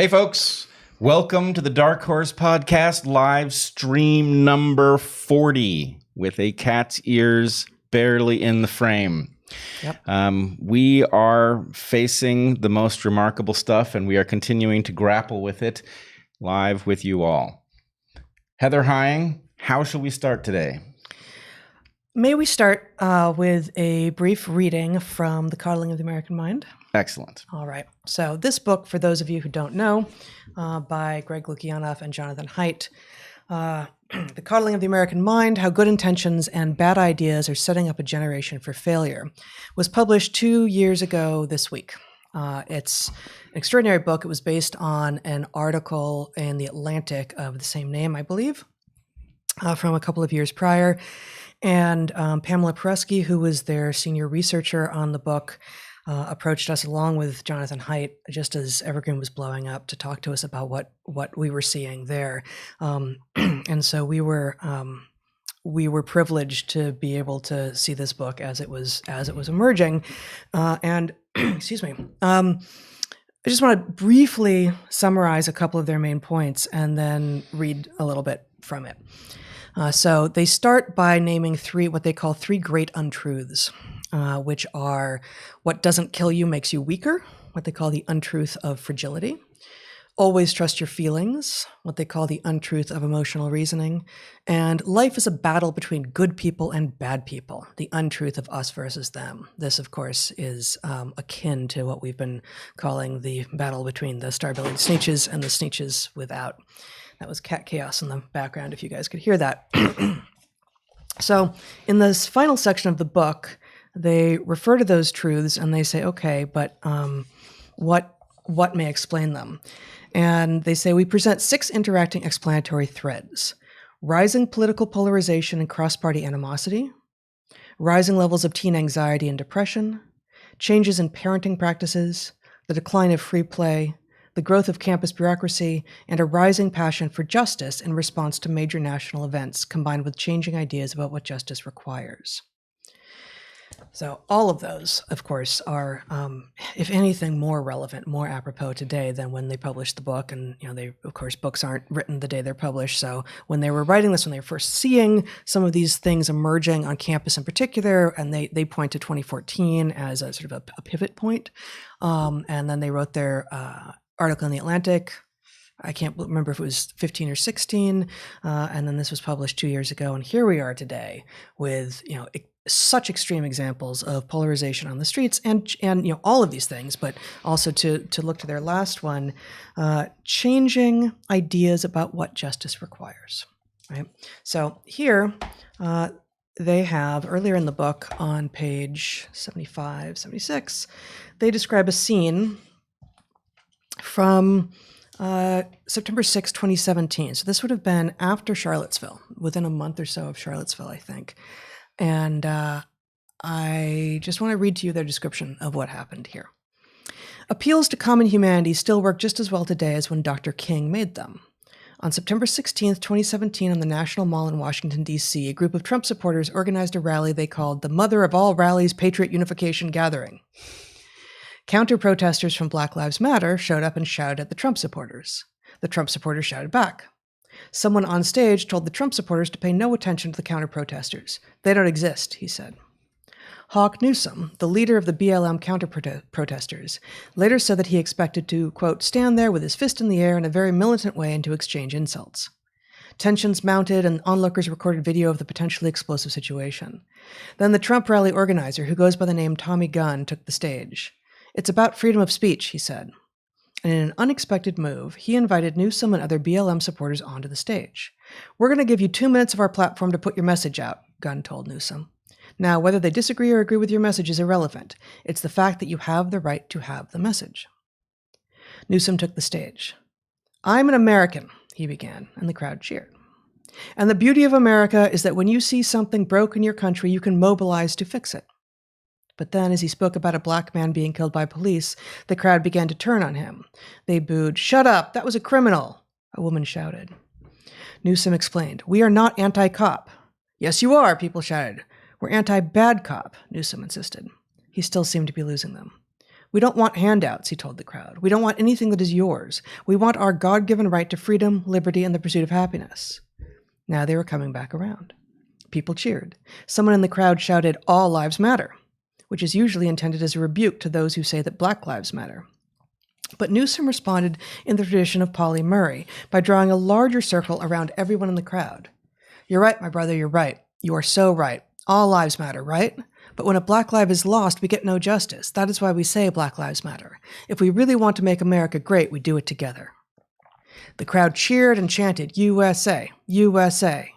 Hey folks, welcome to the DarkHorse podcast live stream number 40 with a cat's ears barely in the frame. Yep. We are facing the most remarkable stuff and we are continuing to grapple with it live with you all. Heather Hying, how shall we start today? May we start with a brief reading from The Coddling of the American Mind? Excellent. All right. So this book, for those of you who don't know, by Greg Lukianoff and Jonathan Haidt, The Coddling of the American Mind, How Good Intentions and Bad Ideas Are Setting Up a Generation for Failure, was published 2 years ago this week. It's an extraordinary book. It was based on an article in The Atlantic of the same name, I believe, from a couple of years prior. And Pamela Peresky, who was their senior researcher on the book, approached us along with Jonathan Haidt just as Evergreen was blowing up to talk to us about what we were seeing there. And so we were privileged to be able to see this book as it was emerging. And excuse me. I just want to briefly summarize a couple of their main points and then read a little bit from it. So they start by naming what they call three great untruths, which are what doesn't kill you makes you weaker, what they call the untruth of fragility, always trust your feelings, what they call the untruth of emotional reasoning, and life is a battle between good people and bad people, the untruth of us versus them. This, of course, is akin to what we've been calling the battle between the star-bellied sneetches and the sneetches without. That was cat chaos in the background, if you guys could hear that. So in this final section of the book, they refer to those truths and they say, okay, but what may explain them? And they say, we present 6 interacting explanatory threads: rising political polarization and cross-party animosity, rising levels of teen anxiety and depression, changes in parenting practices, the decline of free play, the growth of campus bureaucracy, and a rising passion for justice in response to major national events, combined with changing ideas about what justice requires. So all of those, of course, are, if anything, more relevant, more apropos today than when they published the book. And, of course, books aren't written the day they're published. So when they were writing this, when they were first seeing some of these things emerging on campus in particular, and they point to 2014 as a sort of a pivot point. And then they wrote their article in The Atlantic. I can't remember if it was 15 or 16. And then this was published 2 years ago. And here we are today with, such extreme examples of polarization on the streets and all of these things, but also to look to their last one, changing ideas about what justice requires, right? So here they have, earlier in the book on page 75, 76, they describe a scene from September 6, 2017. So this would have been after Charlottesville, within a month or so of Charlottesville, I think. And I just want to read to you their description of what happened here. Appeals to common humanity still work just as well today as when Dr. King made them. On September 16, 2017, on the National Mall in Washington, D.C., a group of Trump supporters organized a rally they called the Mother of All Rallies Patriot Unification Gathering. Counter-protesters from Black Lives Matter showed up and shouted at the Trump supporters. The Trump supporters shouted back. Someone on stage told the Trump supporters to pay no attention to the counter-protesters. They don't exist, he said. Hawk Newsom, the leader of the BLM counter-protesters, later said that he expected to, quote, stand there with his fist in the air in a very militant way and to exchange insults. Tensions mounted and onlookers recorded video of the potentially explosive situation. Then the Trump rally organizer, who goes by the name Tommy Gunn, took the stage. It's about freedom of speech, he said. And in an unexpected move, he invited Newsom and other BLM supporters onto the stage. We're going to give you 2 minutes of our platform to put your message out, Gunn told Newsom. Now, whether they disagree or agree with your message is irrelevant. It's the fact that you have the right to have the message. Newsom took the stage. I'm an American, he began, and the crowd cheered. And the beauty of America is that when you see something broke in your country, you can mobilize to fix it. But then, as he spoke about a black man being killed by police, the crowd began to turn on him. They booed, "Shut up, that was a criminal," a woman shouted. Newsom explained, "We are not anti-cop." "Yes, you are," people shouted. "We're anti-bad cop," Newsom insisted. He still seemed to be losing them. We don't want handouts, he told the crowd. We don't want anything that is yours. We want our God-given right to freedom, liberty, and the pursuit of happiness. Now they were coming back around. People cheered. Someone in the crowd shouted, "All lives matter," which is usually intended as a rebuke to those who say that Black lives matter. But Newsom responded in the tradition of Pauli Murray by drawing a larger circle around everyone in the crowd. "You're right, my brother, you're right. You are so right. All lives matter, right? But when a Black life is lost, we get no justice. That is why we say Black lives matter. If we really want to make America great, we do it together." The crowd cheered and chanted, "USA, USA."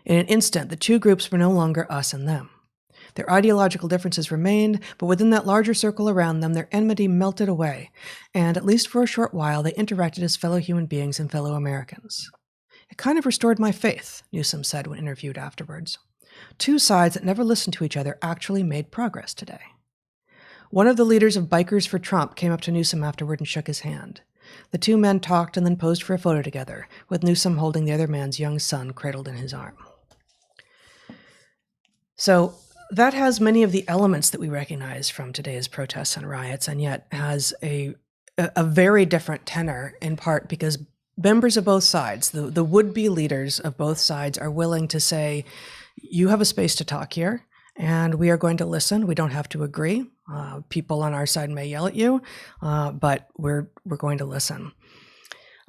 In an instant, the two groups were no longer us and them. Their ideological differences remained, but within that larger circle around them, their enmity melted away, and at least for a short while, they interacted as fellow human beings and fellow Americans. "It kind of restored my faith," Newsom said when interviewed afterwards. "Two sides that never listened to each other actually made progress today." One of the leaders of Bikers for Trump came up to Newsom afterward and shook his hand. The two men talked and then posed for a photo together, with Newsom holding the other man's young son cradled in his arm. So that has many of the elements that we recognize from today's protests and riots, and yet has a very different tenor, in part because members of both sides, the would-be leaders of both sides, are willing to say, you have a space to talk here, and we are going to listen. We don't have to agree. People on our side may yell at you, but we're going to listen.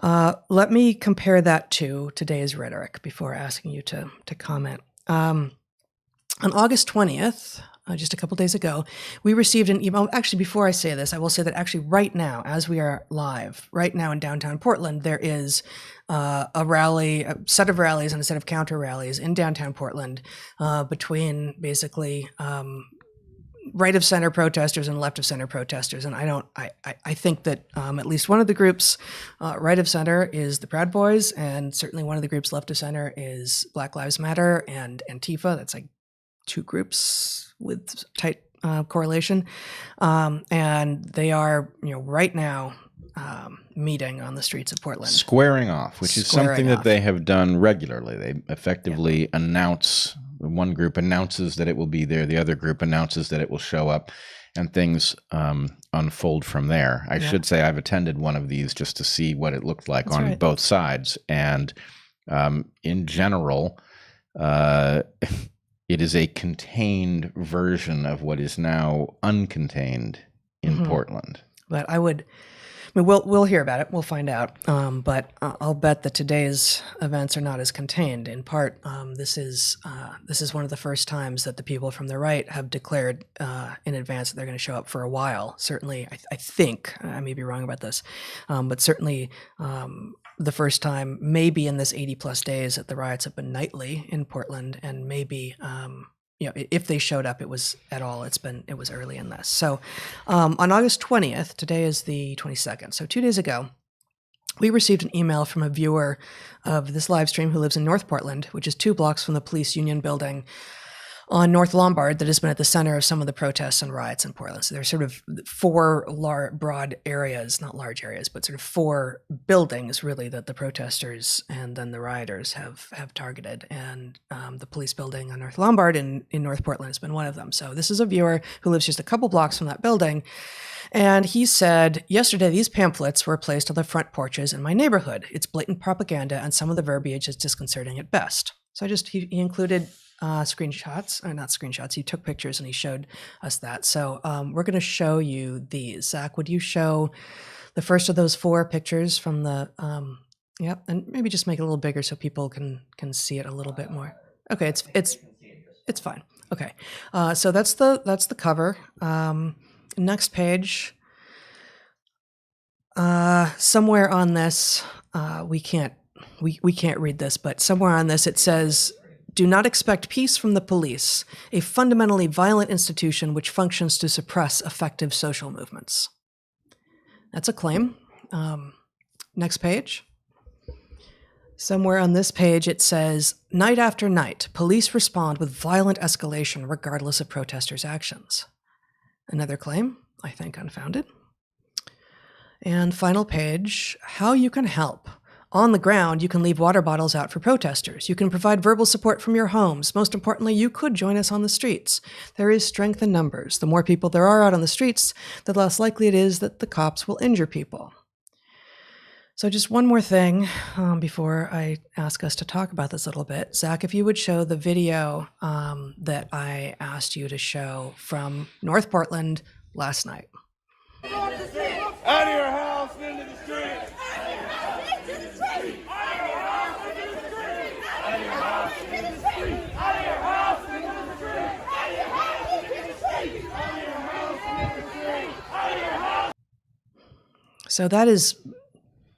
Let me compare that to today's rhetoric before asking you to comment. On August 20th, just a couple days ago, we received an email. Actually, before I say this, I will say that actually right now, as we are live, right now in downtown Portland, there is a set of rallies and a set of counter rallies in downtown Portland between basically right of center protesters and left of center protesters. And I think that at least one of the groups right of center is the Proud Boys, and certainly one of the groups left of center is Black Lives Matter and Antifa. That's like two groups with tight correlation. And they are, right now meeting on the streets of Portland. Squaring off, which is something that they have done regularly. They effectively announce, one group announces that it will be there, the other group announces that it will show up, and things unfold from there. I should say I've attended one of these just to see what it looked like on both sides. And in general, it is a contained version of what is now uncontained in Portland. But we'll hear about it. We'll find out. But I'll bet that today's events are not as contained. In part, this is one of the first times that the people from the right have declared in advance that they're going to show up for a while. Certainly, I think, I may be wrong about this, but certainly the first time maybe in this 80 plus days that the riots have been nightly in Portland, and maybe if they showed up, it was early in this. So on August 20th, today is the 22nd, so 2 days ago, we received an email from a viewer of this live stream who lives in North Portland, which is 2 blocks from the police union building on North Lombard that has been at the center of some of the protests and riots in Portland. So there's sort of 4 broad areas, not large areas, but sort of 4 buildings really that the protesters and then the rioters have targeted. And the police building on North Lombard in North Portland has been one of them. So this is a viewer who lives just a couple blocks from that building. And he said, yesterday, these pamphlets were placed on the front porches in my neighborhood. It's blatant propaganda, and some of the verbiage is disconcerting at best. So he included screenshots, or not screenshots, he took pictures and he showed us that. So we're going to show you these. Zach, would you show the first of those 4 pictures from the, and maybe just make it a little bigger so people can see it a little bit more. Okay, it's fine. Okay, so that's the cover. Next page. Somewhere on this, we can't read this, but somewhere on this it says, "Do not expect peace from the police, a fundamentally violent institution which functions to suppress effective social movements." That's a claim. Next page. Somewhere on this page it says, "Night after night, police respond with violent escalation regardless of protesters' actions." Another claim, I think unfounded. And final page, "How you can help. On the ground, you can leave water bottles out for protesters. You can provide verbal support from your homes. Most importantly, you could join us on the streets. There is strength in numbers. The more people there are out on the streets, the less likely it is that the cops will injure people. So just one more thing before I ask us to talk about this a little bit. Zach, if you would show the video that I asked you to show from North Portland last night. Out of your house and into the street. So that is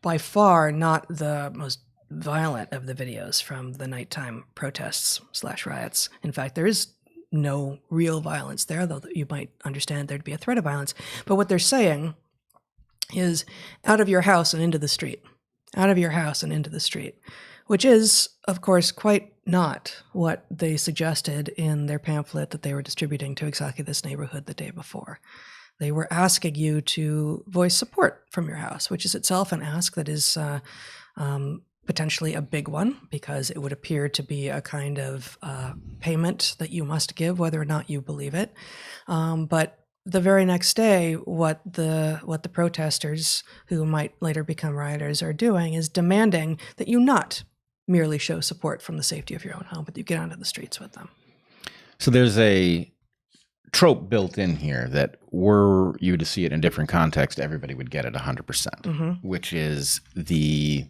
by far not the most violent of the videos from the nighttime protests / riots. In fact, there is no real violence there, though you might understand there'd be a threat of violence. But what they're saying is out of your house and into the street, out of your house and into the street, which is, of course, quite not what they suggested in their pamphlet that they were distributing to exactly this neighborhood the day before. They were asking you to voice support from your house, which is itself an ask that is potentially a big one, because it would appear to be a kind of payment that you must give, whether or not you believe it. But the very next day, what the protesters, who might later become rioters, are doing is demanding that you not merely show support from the safety of your own home, but you get onto the streets with them. So there's a trope built in here that were you to see it in a different context, everybody would get it 100%, which is the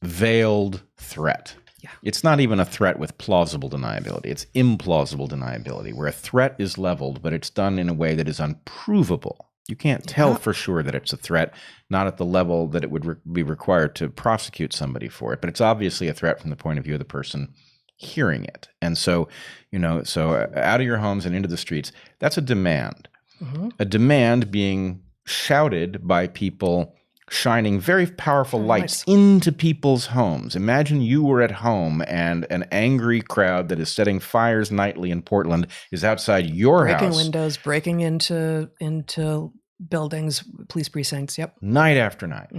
veiled threat. Yeah. It's not even a threat with plausible deniability. It's implausible deniability, where a threat is leveled, but it's done in a way that is unprovable. You can't tell for sure that it's a threat, not at the level that it would be required to prosecute somebody for it, but it's obviously a threat from the point of view of the person hearing it. And so, so out of your homes and into the streets, that's a demand. A demand being shouted by people shining very powerful lights into people's homes. Imagine you were at home and an angry crowd that is setting fires nightly in Portland is outside your house. Breaking windows, breaking into buildings, police precincts, night after night.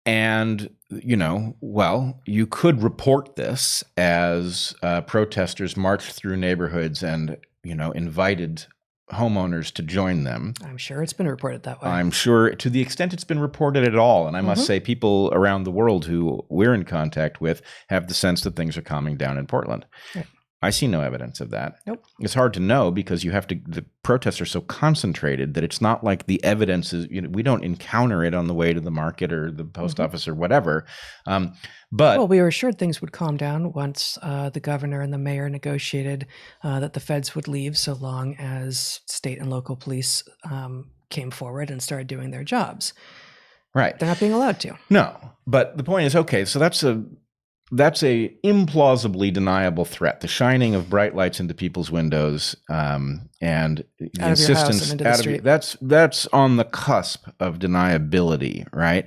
And, you could report this as protesters marched through neighborhoods and, invited homeowners to join them. I'm sure it's been reported that way. I'm sure to the extent it's been reported at all. And I must say people around the world who we're in contact with have the sense that things are calming down in Portland. Right. I see no evidence of that. Nope. It's hard to know because the protests are so concentrated that it's not like the evidence is, we don't encounter it on the way to the market or the post office or whatever. But we were assured things would calm down once the governor and the mayor negotiated that the feds would leave so long as state and local police came forward and started doing their jobs. Right. They're not being allowed to. No. But the point is, okay, so that's a implausibly deniable threat. The shining of bright lights into people's windows, and the insistence that's on the cusp of deniability, right?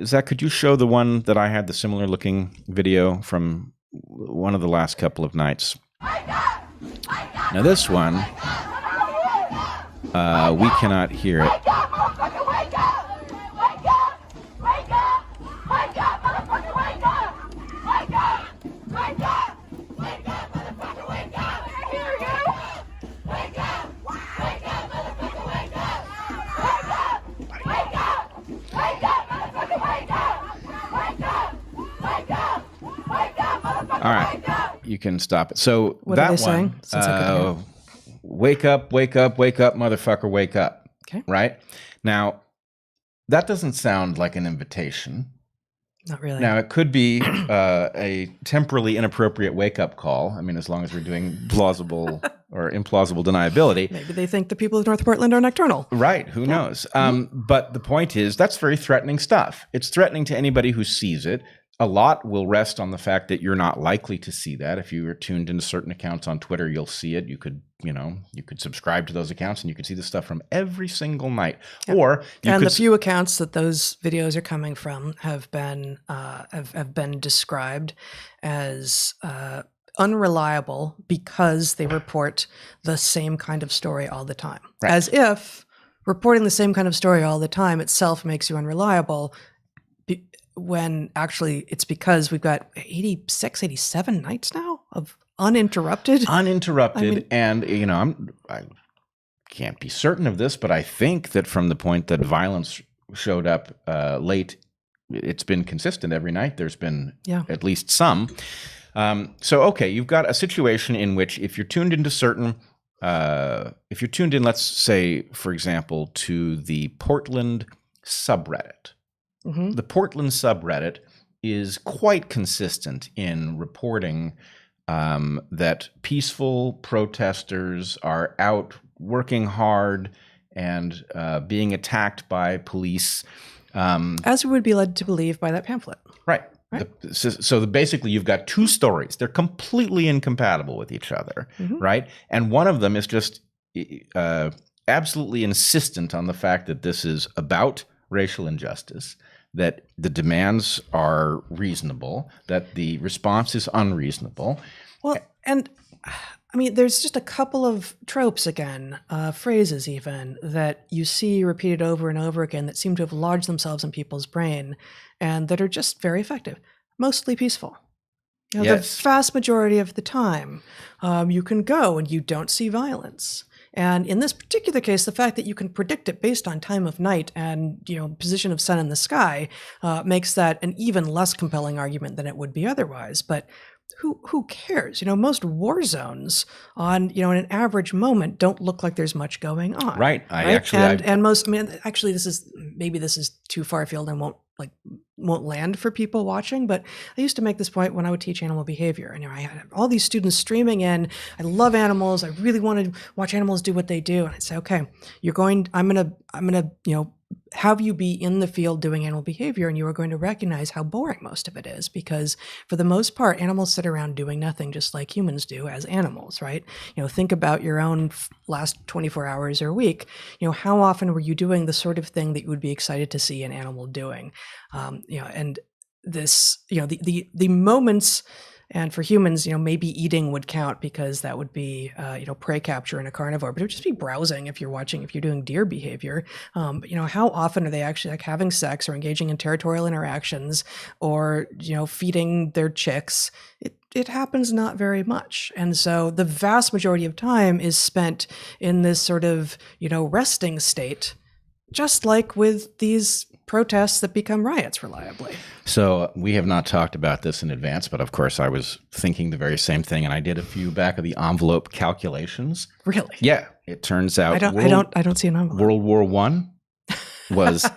Zach, could you show the one that I had, the similar looking video from one of the last couple of nights? Now this one, we cannot hear it. All right, you can stop it. So what that are they one, saying? wake up, wake up, wake up, motherfucker, wake up. Okay. Right? Now, that doesn't sound like an invitation. Not really. Now, it could be a temporally inappropriate wake-up call. I mean, as long as we're doing plausible or implausible deniability. Maybe they think the people of North Portland are nocturnal. Right. Who knows? But the point is, that's very threatening stuff. It's threatening to anybody who sees it. A lot will rest on the fact that you're not likely to see that. If you are tuned into certain accounts on Twitter, you'll see it. You could subscribe to those accounts and you could see the stuff from every single night. Yep. Or the few accounts that those videos are coming from have been described as unreliable because they report the same kind of story all the time. Right. As if reporting the same kind of story all the time itself makes you unreliable. when actually it's because we've got 86, 87 nights now of uninterrupted. And, you know, I can't be certain of this, but I think that from the point that violence showed up late, it's been consistent every night. There's been at least some. So, okay, you've got a situation in which if you're tuned into certain, if you're tuned in, let's say, for example, to the Portland subreddit. Mm-hmm. The Portland subreddit is quite consistent in reporting that peaceful protesters are out working hard and being attacked by police. As we would be led to believe by that pamphlet. Right. So basically you've got two stories. They're completely incompatible with each other, right? And one of them is just absolutely insistent on the fact that this is about racial injustice, that the demands are reasonable, that the response is unreasonable. Well, and I mean, there's just a couple of tropes again, phrases even, that you see repeated over and over again that seem to have lodged themselves in people's brain and that are just very effective. Mostly peaceful. You know, Yes. The vast majority of the time, you can go and you don't see violence. And in this particular case, the fact that you can predict it based on time of night and, you know, position of sun in the sky makes that an even less compelling argument than it would be otherwise. But who cares? You know, most war zones on, you know, in an average moment don't look like there's much going on. Right. And most, I mean, actually, this is too far afield and won't land for people watching. But I used to make this point when I would teach animal behavior. And, you know, I had all these students streaming in. I love animals. I really want to watch animals do what they do. And I'd say, okay, I'm gonna, you know, have you be in the field doing animal behavior, and you are going to recognize how boring most of it is, because for the most part, animals sit around doing nothing, just like humans do as animals, right? You know, think about your own last 24 hours or a week. You know, how often were you doing the sort of thing that you would be excited to see an animal doing? You know, and this, you know, the moments. And for humans, you know, maybe eating would count because that would be, you know, prey capture in a carnivore, but it would just be browsing if you're doing deer behavior. But, you know, how often are they actually like having sex or engaging in territorial interactions or, you know, feeding their chicks? It happens not very much. And so the vast majority of time is spent in this sort of, you know, resting state, just like with these protests that become riots reliably. So we have not talked about this in advance, but of course I was thinking the very same thing, and I did a few back of the envelope calculations. Really? Yeah, it turns out I don't see an envelope. World War I was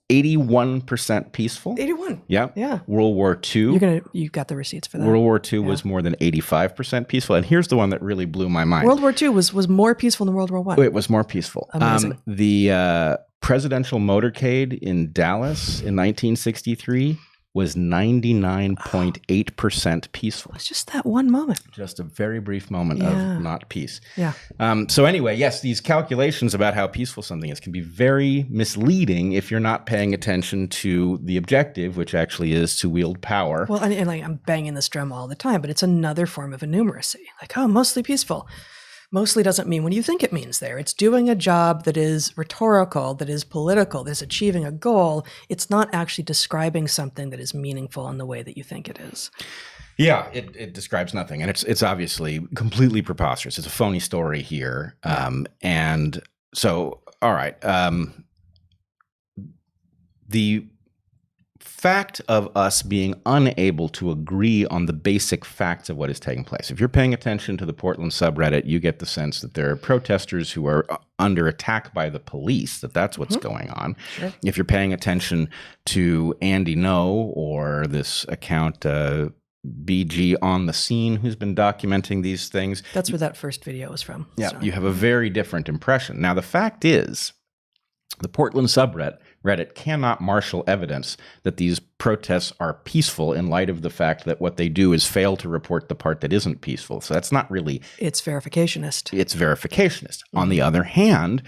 81% peaceful. 81. Yeah. Yeah. World War II. You got the receipts for that. World War II was more than 85% peaceful, and here's the one that really blew my mind. World War II was more peaceful than World War I. It was more peaceful. Amazing. The presidential motorcade in Dallas in 1963 was 99.8% peaceful. It's just that one moment. Just a very brief moment of not peace. Yeah. So anyway, yes, these calculations about how peaceful something is can be very misleading if you're not paying attention to the objective, which actually is to wield power. Well, and like I'm banging this drum all the time, but it's another form of enumeracy. Like, oh, mostly peaceful. Mostly doesn't mean what you think it means there. It's doing a job that is rhetorical, that is political, that is achieving a goal. It's not actually describing something that is meaningful in the way that you think it is. Yeah, it describes nothing. And it's obviously completely preposterous. It's a phony story here. And so, all right. The fact of us being unable to agree on the basic facts of what is taking place. If you're paying attention to the Portland subreddit, you get the sense that there are protesters who are under attack by the police, that's what's going on. Sure. If you're paying attention to Andy No or this account, BG on the Scene, who's been documenting these things. That's where that first video was from. Yeah, So. you have a very different impression. Now, the fact is, the Portland subreddit cannot marshal evidence that these protests are peaceful in light of the fact that what they do is fail to report the part that isn't peaceful. So that's not really... It's verificationist. It's verificationist. Mm-hmm. On the other hand,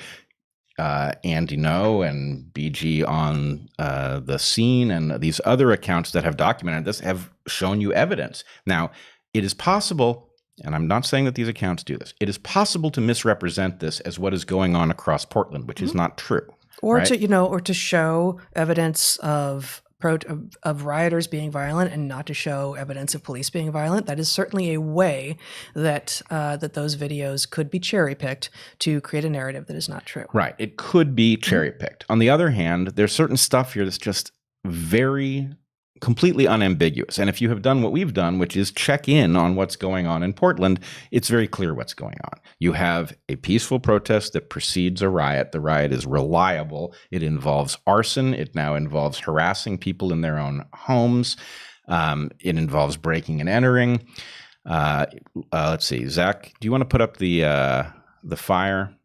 Andy No and BG on the Scene and these other accounts that have documented this have shown you evidence. Now, it is possible... And I'm not saying that these accounts do this. It is possible to misrepresent this as what is going on across Portland, which is not true. Or right? to show evidence of of rioters being violent and not to show evidence of police being violent. That is certainly a way that that those videos could be cherry picked to create a narrative that is not true. Right. It could be cherry picked. On the other hand, there's certain stuff here that's just very completely unambiguous. And if you have done what we've done, which is check in on what's going on in Portland, it's very clear what's going on. You have a peaceful protest that precedes a riot. The riot is reliable. It involves arson. It now involves harassing people in their own homes. It involves breaking and entering. Let's see, Zach, do you want to put up the fire?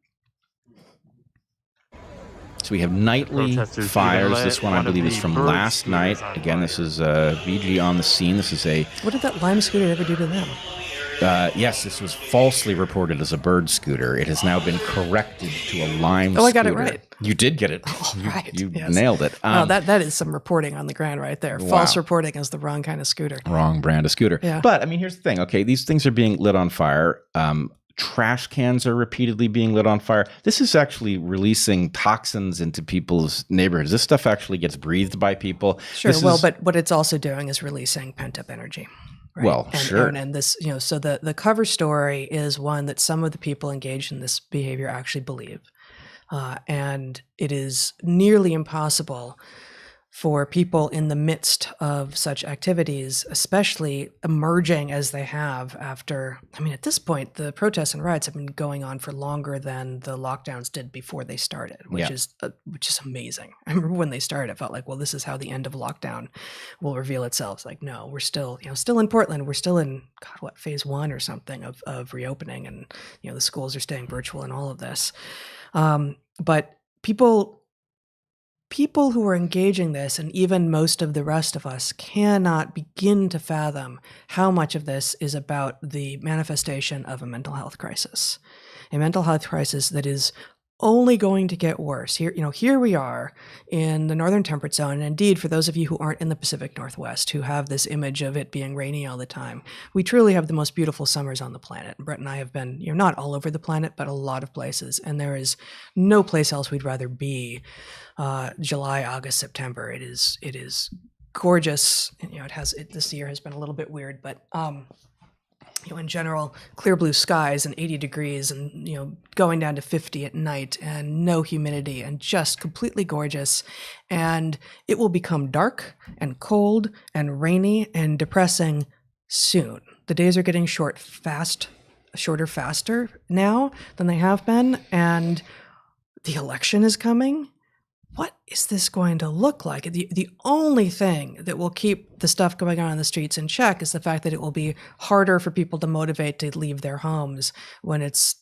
So we have nightly fires. This one, I believe, is from last night. Again, this is VG on the scene. This is a... What did that lime scooter ever do to them? Yes, this was falsely reported as a bird scooter. It has now been corrected to a lime scooter. Oh, I got it right. You did get it. Right. You yes. nailed it. That is some reporting on the ground right there. Wow. False reporting is the wrong kind of scooter. Wrong brand of scooter. Yeah. But, I mean, here's the thing. Okay, these things are being lit on fire. Trash cans are repeatedly being lit on fire. This is actually releasing toxins into people's neighborhoods. This stuff actually gets breathed by people. Sure. But what it's also doing is releasing pent-up energy. Right? Well, sure. And this, so the cover story is one that some of the people engaged in this behavior actually believe. And it is nearly impossible for people in the midst of such activities, especially emerging as they have after, I mean, at this point, the protests and riots have been going on for longer than the lockdowns did before they started, which is amazing. I remember when they started, it felt like, well, this is how the end of lockdown will reveal itself. It's like, no, we're still in Portland. We're still in, phase 1 or something of reopening, and, the schools are staying virtual and all of this. But people who are engaging this, and even most of the rest of us, cannot begin to fathom how much of this is about the manifestation of a mental health crisis. A mental health crisis that is only going to get worse. Here we are in the northern temperate zone. And indeed, for those of you who aren't in the Pacific Northwest, who have this image of it being rainy all the time, we truly have the most beautiful summers on the planet. Brett and I have been, not all over the planet, but a lot of places. And there is no place else we'd rather be. July, August, September. It is gorgeous. This year has been a little bit weird, but in general, clear blue skies and 80 degrees and, going down to 50 at night and no humidity and just completely gorgeous. And it will become dark and cold and rainy and depressing soon. The days are getting shorter faster now than they have been. And the election is coming. What is this going to look like? The only thing that will keep the stuff going on in the streets in check is the fact that it will be harder for people to motivate to leave their homes when it's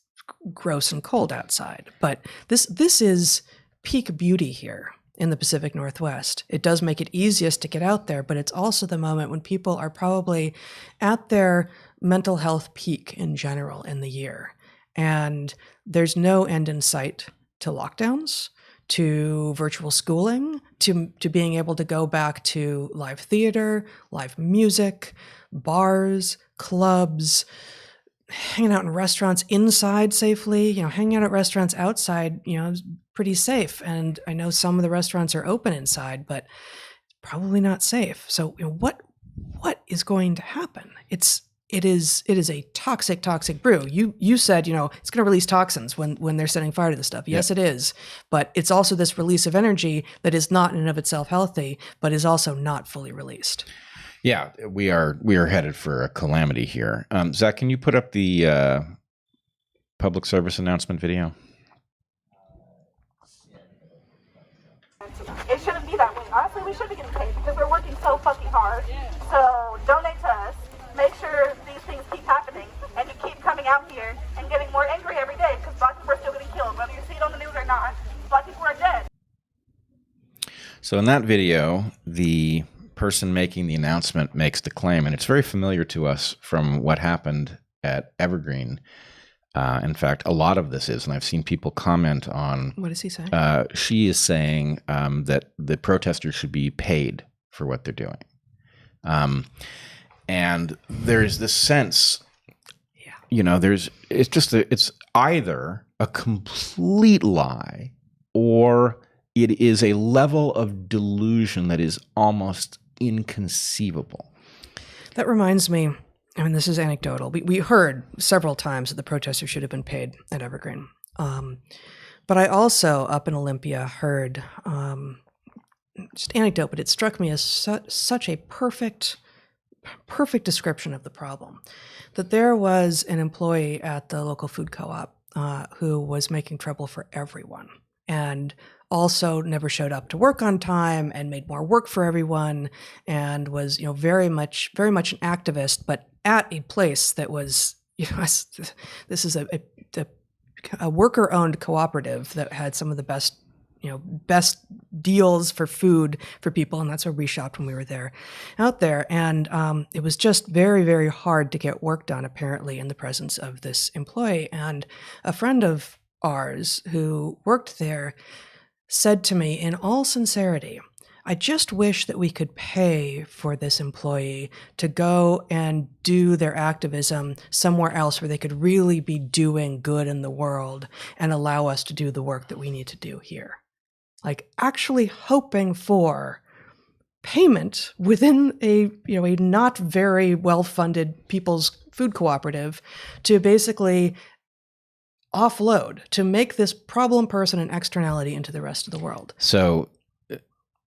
gross and cold outside. But this is peak beauty here in the Pacific Northwest. It does make it easiest to get out there, but it's also the moment when people are probably at their mental health peak in general in the year. And there's no end in sight to lockdowns, to virtual schooling, to being able to go back to live theater, live music, bars, clubs, hanging out in restaurants inside safely, hanging out at restaurants outside, is pretty safe. And I know some of the restaurants are open inside, but probably not safe. So what is going to happen? It is a toxic brew. You said, it's going to release toxins when they're setting fire to this stuff. Yes, It is. But it's also this release of energy that is not in and of itself healthy, but is also not fully released. Yeah, we are headed for a calamity here. Zach, can you put up the public service announcement video? It shouldn't be that way. Honestly, we should be getting paid because we're working so fucking hard. So donate to us. Make sure these things keep happening and you keep coming out here and getting more angry every day because black people are still getting killed. Whether you see it on the news or not, black people are dead. So in that video, the person making the announcement makes the claim, and it's very familiar to us from what happened at Evergreen. In fact, a lot of this is, and I've seen people comment on... What is he saying? She is saying that the protesters should be paid for what they're doing. And there's this sense, it's either a complete lie or it is a level of delusion that is almost inconceivable. That reminds me, I mean, this is anecdotal. We heard several times that the protesters should have been paid at Evergreen. But I also, up in Olympia, heard, just anecdote, but it struck me as such a perfect description of the problem, that there was an employee at the local food co-op who was making trouble for everyone, and also never showed up to work on time and made more work for everyone, and was, very much an activist, but at a place that was, this is a worker-owned cooperative that had some of the best deals for food for people, and that's where we shopped when we were out there. And it was just very, very hard to get work done, apparently, in the presence of this employee. And a friend of ours who worked there said to me, in all sincerity, I just wish that we could pay for this employee to go and do their activism somewhere else where they could really be doing good in the world and allow us to do the work that we need to do here. Like, actually hoping for payment within a not very well-funded people's food cooperative to basically offload, to make this problem person an externality into the rest of the world.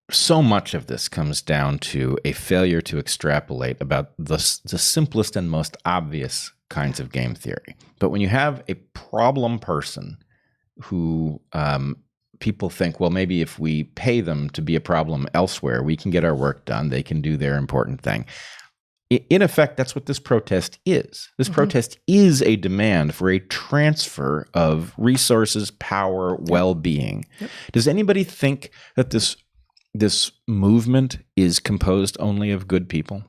So much of this comes down to a failure to extrapolate about the simplest and most obvious kinds of game theory. But when you have a problem person who people think, well, maybe if we pay them to be a problem elsewhere, we can get our work done, they can do their important thing. In effect, that's what this protest is. This protest is a demand for a transfer of resources, power, well-being. Yep. Does anybody think that this movement is composed only of good people?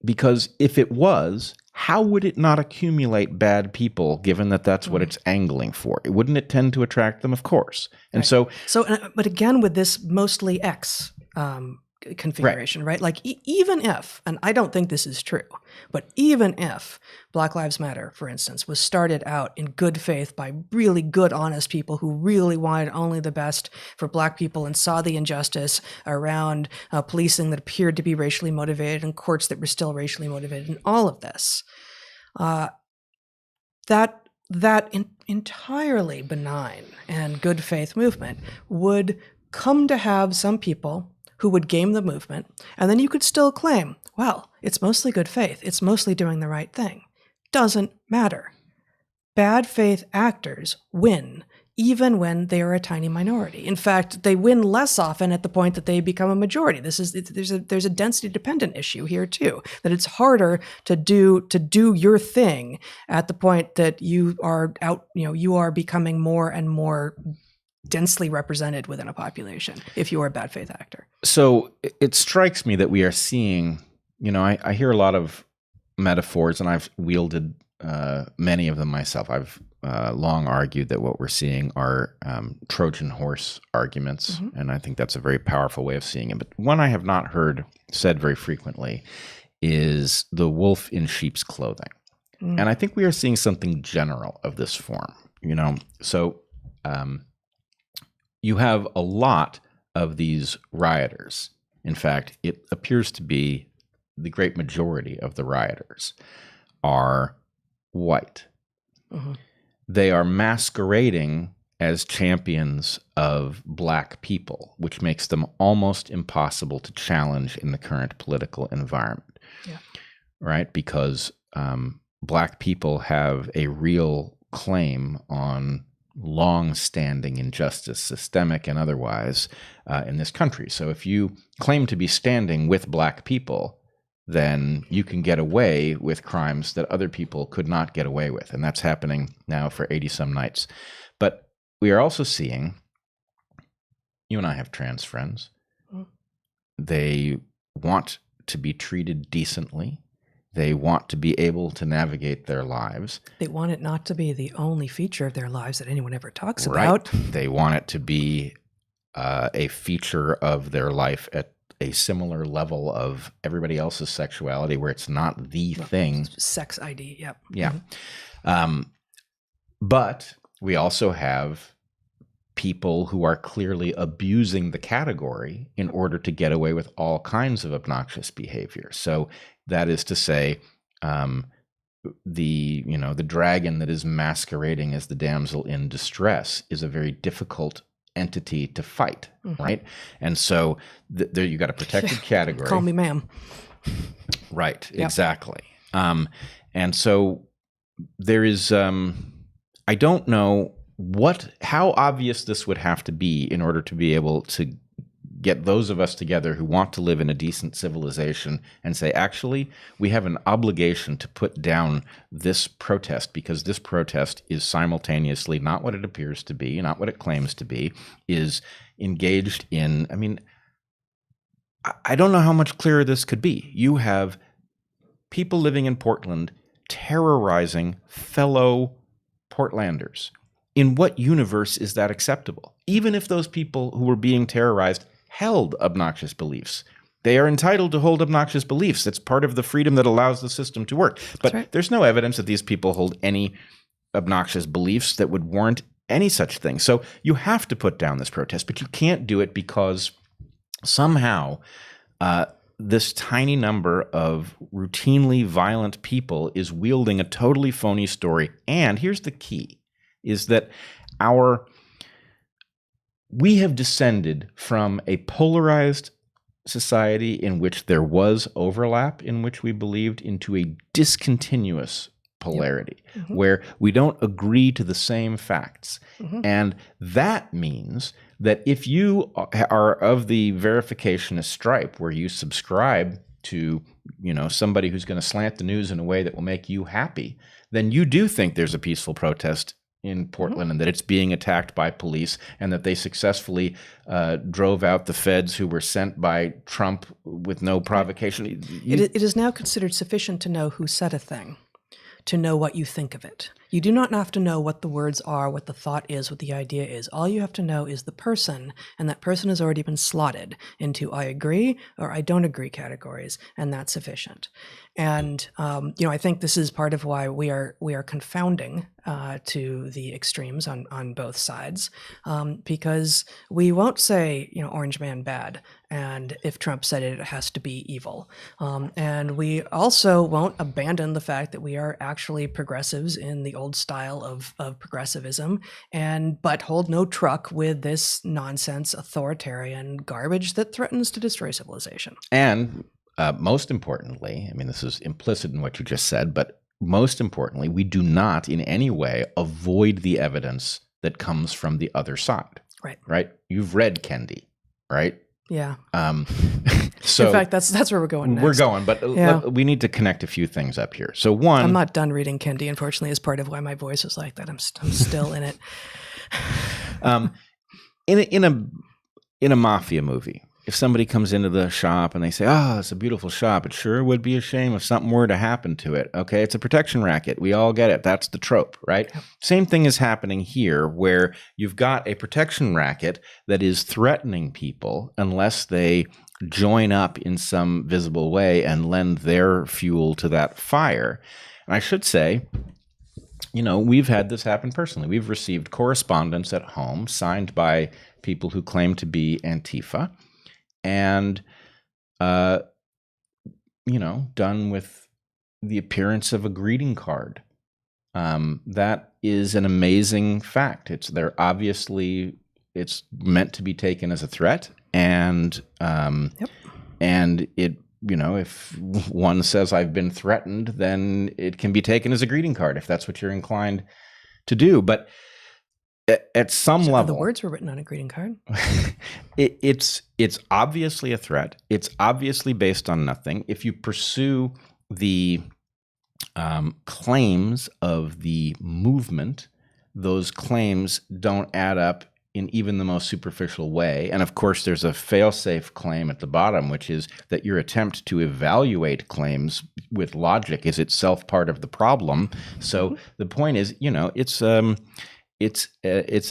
Because if it was, how would it not accumulate bad people, given that that's what it's angling for? Wouldn't it tend to attract them? Of course. And but again, with this mostly X configuration, right? Like, even if, and I don't think this is true, but even if Black Lives Matter, for instance, was started out in good faith by really good, honest people who really wanted only the best for Black people and saw the injustice around policing that appeared to be racially motivated and courts that were still racially motivated and all of this, that entirely benign and good faith movement would come to have some people who would game the movement, and then you could still claim, well, it's mostly good faith, it's mostly doing the right thing. Doesn't matter. Bad faith actors win, even when they are a tiny minority. In fact, they win less often at the point that they become a majority. There's a density dependent issue here too, that it's harder to do your thing at the point that you are becoming more and more densely represented within a population if you are a bad faith actor. So it strikes me that we are seeing, I hear a lot of metaphors, and I've wielded many of them myself. I've long argued that what we're seeing are Trojan horse arguments, and I think that's a very powerful way of seeing it. But one I have not heard said very frequently is the wolf in sheep's clothing. And I think we are seeing something general of this form, So you have a lot of these rioters. In fact, it appears to be the great majority of the rioters are white. They are masquerading as champions of Black people, which makes them almost impossible to challenge in the current political environment. Yeah. Right? Because Black people have a real claim on long-standing injustice, systemic and otherwise, in this country. So if you claim to be standing with Black people, then you can get away with crimes that other people could not get away with. And that's happening now for 80-some nights. But we are also seeing, you and I have trans friends. They want to be treated decently. They want to be able to navigate their lives. They want it not to be the only feature of their lives that anyone ever talks about. They want it to be a feature of their life at a similar level of everybody else's sexuality, where it's not the thing. Sex ID, yep. Yeah. But we also have people who are clearly abusing the category in order to get away with all kinds of obnoxious behavior. So that is to say, the dragon that is masquerading as the damsel in distress is a very difficult entity to fight, right? And so there you got a protected category. Call me ma'am. Right, exactly. And so there is, I don't know how obvious this would have to be in order to be able to get those of us together who want to live in a decent civilization and say, actually, we have an obligation to put down this protest, because this protest is simultaneously not what it appears to be, not what it claims to be, is engaged in, I mean, I don't know how much clearer this could be. You have people living in Portland terrorizing fellow Portlanders. In what universe is that acceptable? Even if those people who were being terrorized held obnoxious beliefs, they are entitled to hold obnoxious beliefs. That's part of the freedom that allows the system to work. But there's no evidence that these people hold any obnoxious beliefs that would warrant any such thing. So you have to put down this protest, but you can't do it because somehow this tiny number of routinely violent people is wielding a totally phony story. And here's the key, is that we have descended from a polarized society in which there was overlap, in which we believed, into a discontinuous polarity, where we don't agree to the same facts. And that means that if you are of the verificationist stripe, where you subscribe to, somebody who's going to slant the news in a way that will make you happy, then you do think there's a peaceful protest in Portland and that it's being attacked by police, and that they successfully drove out the feds who were sent by Trump with no provocation. It is now considered sufficient to know who said a thing, to know what you think of it. You do not have to know what the words are, what the thought is, what the idea is. All you have to know is the person, and that person has already been slotted into I agree or I don't agree categories, and that's sufficient. And I think this is part of why we are confounding to the extremes on both sides, because we won't say Orange Man bad, and if Trump said it, it has to be evil. And we also won't abandon the fact that we are actually progressives in the old style of progressivism, but hold no truck with this nonsense authoritarian garbage that threatens to destroy civilization. And most importantly, I mean, this is implicit in what you just said, but most importantly, we do not in any way avoid the evidence that comes from the other side. Right? You've read Kendi, right? Yeah. So in fact, that's where we're going next. We're going, but we need to connect a few things up here. So one, I'm not done reading Kendi, unfortunately, is part of why my voice is like that. I'm still in it. In a mafia movie, if somebody comes into the shop and they say, "Oh, it's a beautiful shop. It sure would be a shame if something were to happen to it." Okay, it's a protection racket. We all get it. That's the trope, right? Yep. Same thing is happening here, where you've got a protection racket that is threatening people unless they join up in some visible way and lend their fuel to that fire. And I should say, we've had this happen personally. We've received correspondence at home signed by people who claim to be Antifa, and done with the appearance of a greeting card. That is an amazing fact. It's meant to be taken as a threat, and and it, if one says I've been threatened, then it can be taken as a greeting card if that's what you're inclined to do. But at some level, the words were written on a greeting card. It's obviously a threat. It's obviously based on nothing. If you pursue the claims of the movement, those claims don't add up in even the most superficial way. And of course, there's a fail-safe claim at the bottom, which is that your attempt to evaluate claims with logic is itself part of the problem. So the point is, it's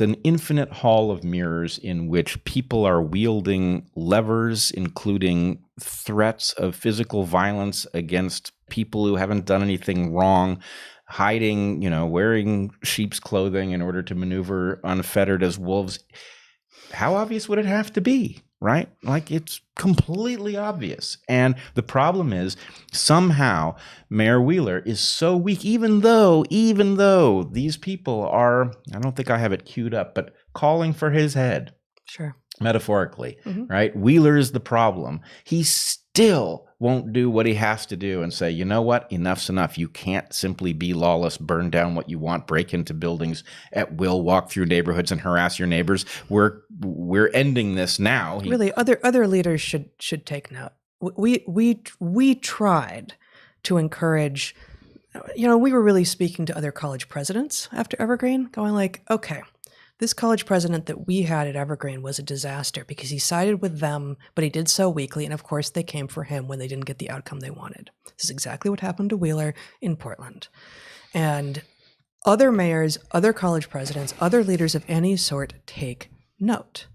an infinite hall of mirrors in which people are wielding levers, including threats of physical violence against people who haven't done anything wrong, hiding, wearing sheep's clothing in order to maneuver unfettered as wolves. How obvious would it have to be, right? Like, it's completely obvious. And the problem is somehow Mayor Wheeler is so weak, even though these people are, I don't think I have it queued up, but calling for his head. Sure. Metaphorically, right? Wheeler is the problem. He still won't do what he has to do and say, you know what, enough's enough. You can't simply be lawless, burn down what you want, break into buildings at will, walk through neighborhoods and harass your neighbors. We're ending this now. Really, other leaders should take note. We tried to encourage, we were really speaking to other college presidents after Evergreen, going like, okay, this college president that we had at Evergreen was a disaster because he sided with them, but he did so weakly. And of course, they came for him when they didn't get the outcome they wanted. This is exactly what happened to Wheeler in Portland. And other mayors, other college presidents, other leaders of any sort take note.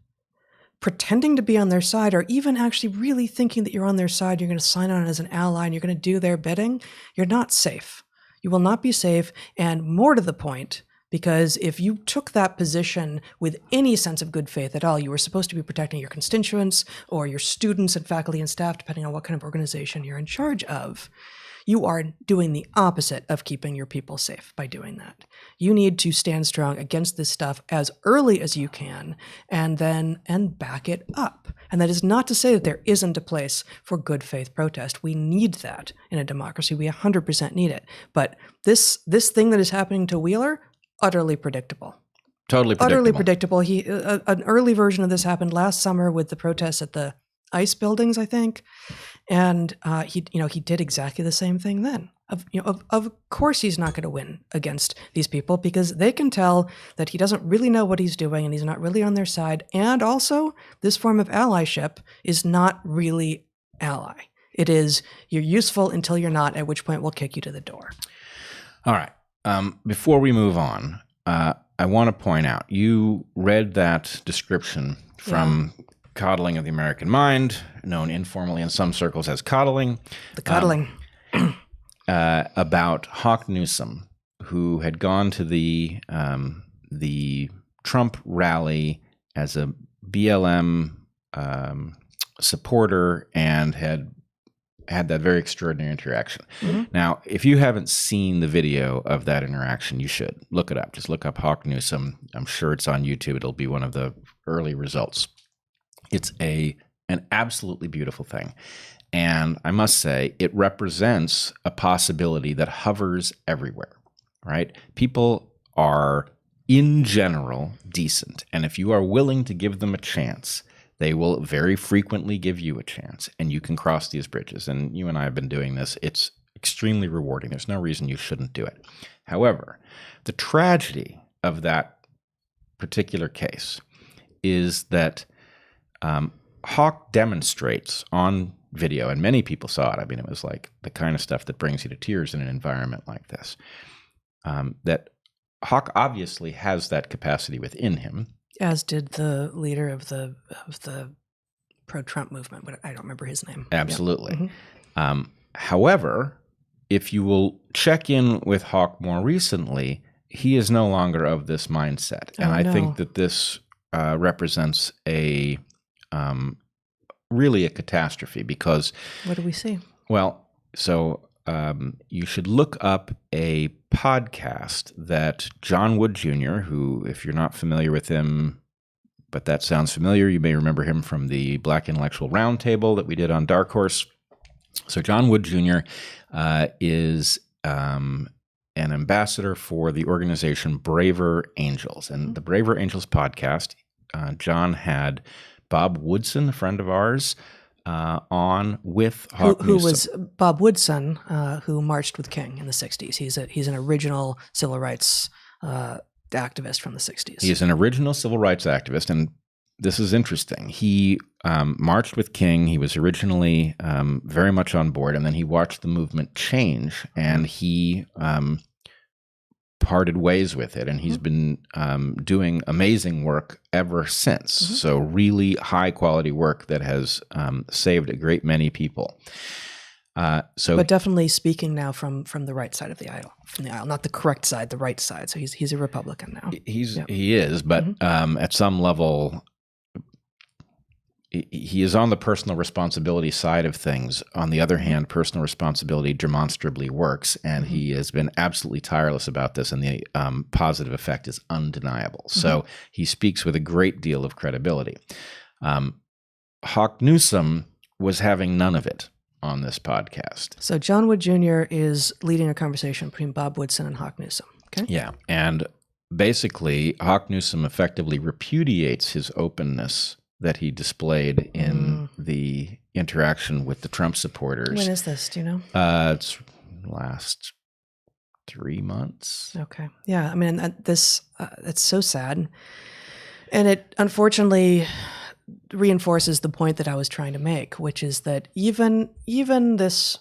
Pretending to be on their side, or even actually really thinking that you're on their side, you're going to sign on as an ally and you're going to do their bidding, you're not safe. You will not be safe. And more to the point, because if you took that position with any sense of good faith at all, you were supposed to be protecting your constituents or your students and faculty and staff, depending on what kind of organization you're in charge of. You are doing the opposite of keeping your people safe by doing that. You need to stand strong against this stuff as early as you can and back it up. And that is not to say that there isn't a place for good faith protest. We need that in a democracy. We 100% need it. But this thing that is happening to Wheeler, utterly predictable. Totally predictable. Utterly predictable. An early version of this happened last summer with the protests at the ICE buildings, I think, and he did exactly the same thing then. Of course, he's not going to win against these people because they can tell that he doesn't really know what he's doing and he's not really on their side. And also, this form of allyship is not really ally. It is you're useful until you're not, at which point we'll kick you to the door. All right. Before we move on, I want to point out, you read that description from Coddling of the American Mind, known informally in some circles as Coddling. The Coddling. About Hawk Newsom, who had gone to the Trump rally as a BLM supporter and had that very extraordinary interaction. Now, if you haven't seen the video of that interaction, you should look it up. Just look up Hawk Newsom. I'm sure it's on YouTube. It'll be one of the early results. It's an absolutely beautiful thing. And I must say, it represents a possibility that hovers everywhere, right? People are, in general, decent. And if you are willing to give them a chance, they will very frequently give you a chance, and you can cross these bridges. And you and I have been doing this. It's extremely rewarding. There's no reason you shouldn't do it. However, the tragedy of that particular case is that Hawk demonstrates on video, and many people saw it. I mean, it was like the kind of stuff that brings you to tears in an environment like this, that Hawk obviously has that capacity within him. As did the leader of the pro-Trump movement, but I don't remember his name. Absolutely. Yeah. However, if you will check in with Hawk more recently, he is no longer of this mindset. And I think that this represents really a catastrophe because... What do we see? Well, so you should look up a podcast that John Wood Jr., who, if you're not familiar with him, but that sounds familiar, you may remember him from the Black Intellectual Roundtable that we did on DarkHorse. So John Wood Jr. Is an ambassador for the organization Braver Angels. And the Braver Angels podcast, John had Bob Woodson, a friend of ours, on with Hawk who Newsom. Was Bob Woodson, who marched with King in the 60s. He's an original civil rights activist from the 60s. He is an original civil rights activist, and this is interesting. He marched with King. He was originally very much on board, and then he watched the movement change, and he parted ways with it, and he's been doing amazing work ever since. So really high quality work that has saved a great many people. But definitely speaking now from the right side of the aisle, not the correct side, the right side. So he's a Republican now. He is, but at some level, he is on the personal responsibility side of things. On the other hand, personal responsibility demonstrably works, and he has been absolutely tireless about this, and the positive effect is undeniable. So he speaks with a great deal of credibility. Hawk Newsome was having none of it on this podcast. So John Wood Jr. is leading a conversation between Bob Woodson and Hawk Newsome. Okay. Yeah, and basically, Hawk Newsome effectively repudiates his openness that he displayed in the interaction with the Trump supporters. When is this? Do you know? It's last 3 months. Okay. Yeah. I mean, it's so sad. And it unfortunately reinforces the point that I was trying to make, which is that even this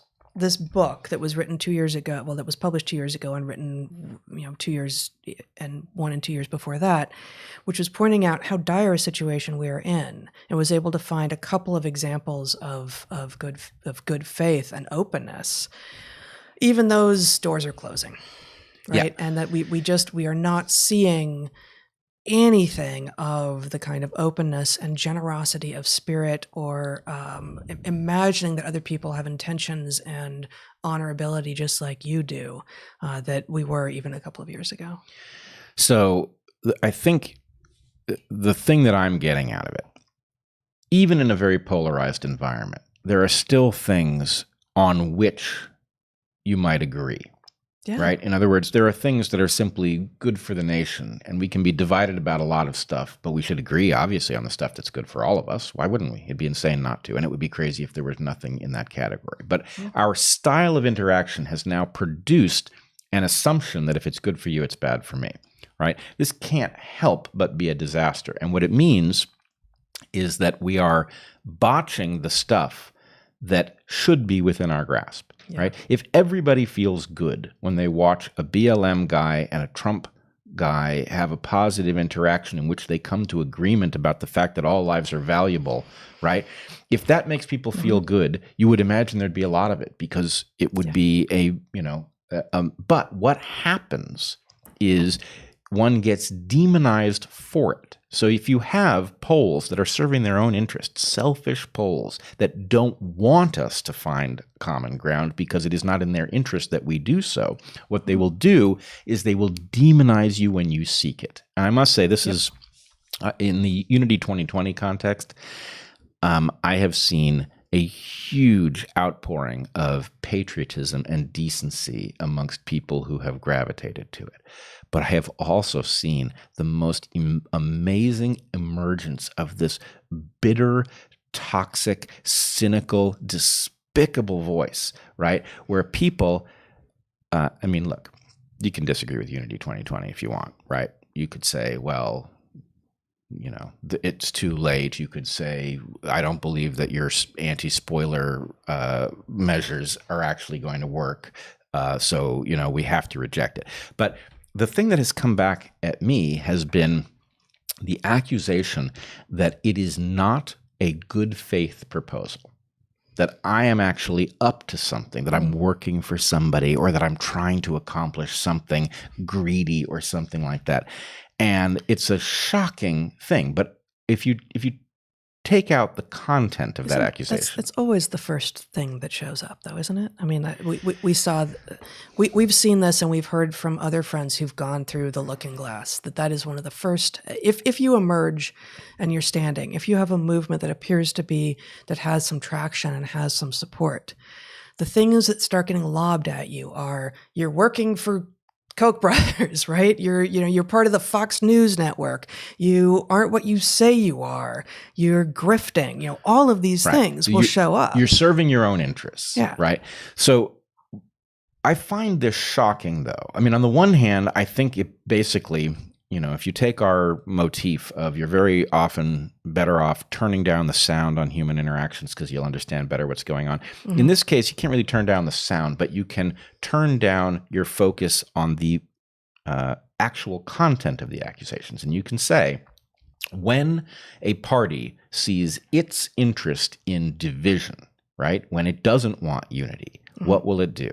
book that was written 2 years ago, that was published 2 years ago and written 2 years and 1 and 2 years before that, which was pointing out how dire a situation we are in, and was able to find a couple of examples of good faith and openness. Even those doors are closing, right? Yeah. And that we are not seeing anything of the kind of openness and generosity of spirit, or imagining that other people have intentions and honorability just like you do, that we were even a couple of years ago. So I think the thing that I'm getting out of it, even in a very polarized environment, there are still things on which you might agree. Yeah. Right? In other words, there are things that are simply good for the nation, and we can be divided about a lot of stuff, but we should agree, obviously, on the stuff that's good for all of us. Why wouldn't we? It'd be insane not to, and it would be crazy if there was nothing in that category. But our style of interaction has now produced an assumption that if it's good for you, it's bad for me, right? This can't help but be a disaster. And what it means is that we are botching the stuff that should be within our grasp. Yeah. Right? If everybody feels good when they watch a BLM guy and a Trump guy have a positive interaction in which they come to agreement about the fact that all lives are valuable, right? If that makes people feel good, you would imagine there'd be a lot of it, because it would be but what happens is one gets demonized for it. So if you have polls that are serving their own interests, selfish polls that don't want us to find common ground because it is not in their interest that we do so, what they will do is they will demonize you when you seek it. And I must say, this is in the Unity 2020 context, I have seen a huge outpouring of patriotism and decency amongst people who have gravitated to it. But I have also seen the most amazing emergence of this bitter, toxic, cynical, despicable voice, right? Where people, look, you can disagree with Unity 2020 if you want, right? You could say, well, it's too late. You could say, I don't believe that your anti-spoiler measures are actually going to work. So we have to reject it. But the thing that has come back at me has been the accusation that it is not a good faith proposal, that I am actually up to something, that I'm working for somebody, or that I'm trying to accomplish something greedy or something like that. And it's a shocking thing. But if you take out the content of that accusation, it's always the first thing that shows up, though, isn't it? I mean, we've seen this, and we've heard from other friends who've gone through the looking glass that is one of the first. If you emerge and you're standing, if you have a movement that appears to be, that has some traction and has some support, the things that start getting lobbed at you are, you're working for Koch brothers, right? You're part of the Fox News network. You aren't what you say you are. You're grifting. All of these things will show up. You're serving your own interests, right? So I find this shocking, though. I mean, on the one hand, I think it basically, if you take our motif of you're very often better off turning down the sound on human interactions because you'll understand better what's going on. Mm-hmm. In this case, you can't really turn down the sound, but you can turn down your focus on the actual content of the accusations. And you can say, when a party sees its interest in division right? When it doesn't want unity, what will it do,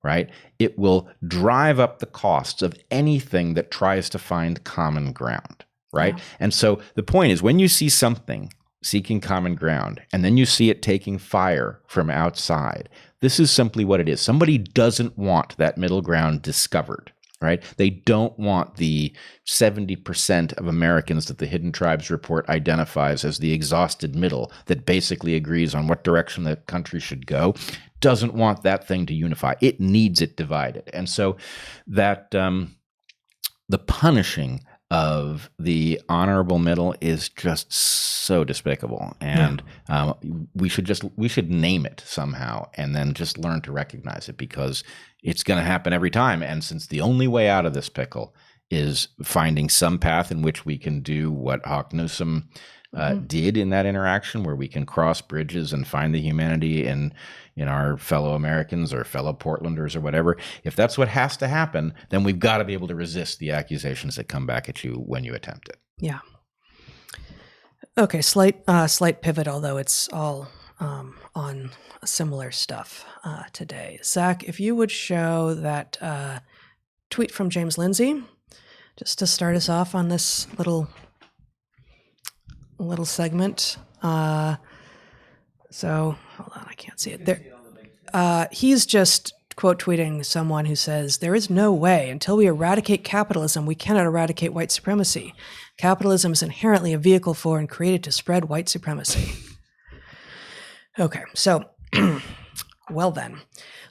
right? It will drive up the costs of anything that tries to find common ground, right? Yeah. And so the point is, when you see something seeking common ground, and then you see it taking fire from outside, this is simply what it is. Somebody doesn't want that middle ground discovered, right? They don't want the 70% of Americans that the Hidden Tribes report identifies as the exhausted middle that basically agrees on what direction the country should go, doesn't want that thing to unify. It needs it divided. And so that the punishing of the honorable middle is just so despicable, and we should name it somehow, and then just learn to recognize it, because it's going to happen every time. And since the only way out of this pickle is finding some path in which we can do what Hawk Newsom did in that interaction, where we can cross bridges and find the humanity in our fellow Americans or fellow Portlanders or whatever. If that's what has to happen, then we've got to be able to resist the accusations that come back at you when you attempt it. Yeah. Okay, slight pivot, although it's all on similar stuff today. Zach, if you would show that tweet from James Lindsay, just to start us off on this little segment. So hold on, I can't see it there. He's just quote tweeting someone who says, "There is no way until we eradicate capitalism, we cannot eradicate white supremacy. Capitalism is inherently a vehicle for and created to spread white supremacy." Okay, so well then.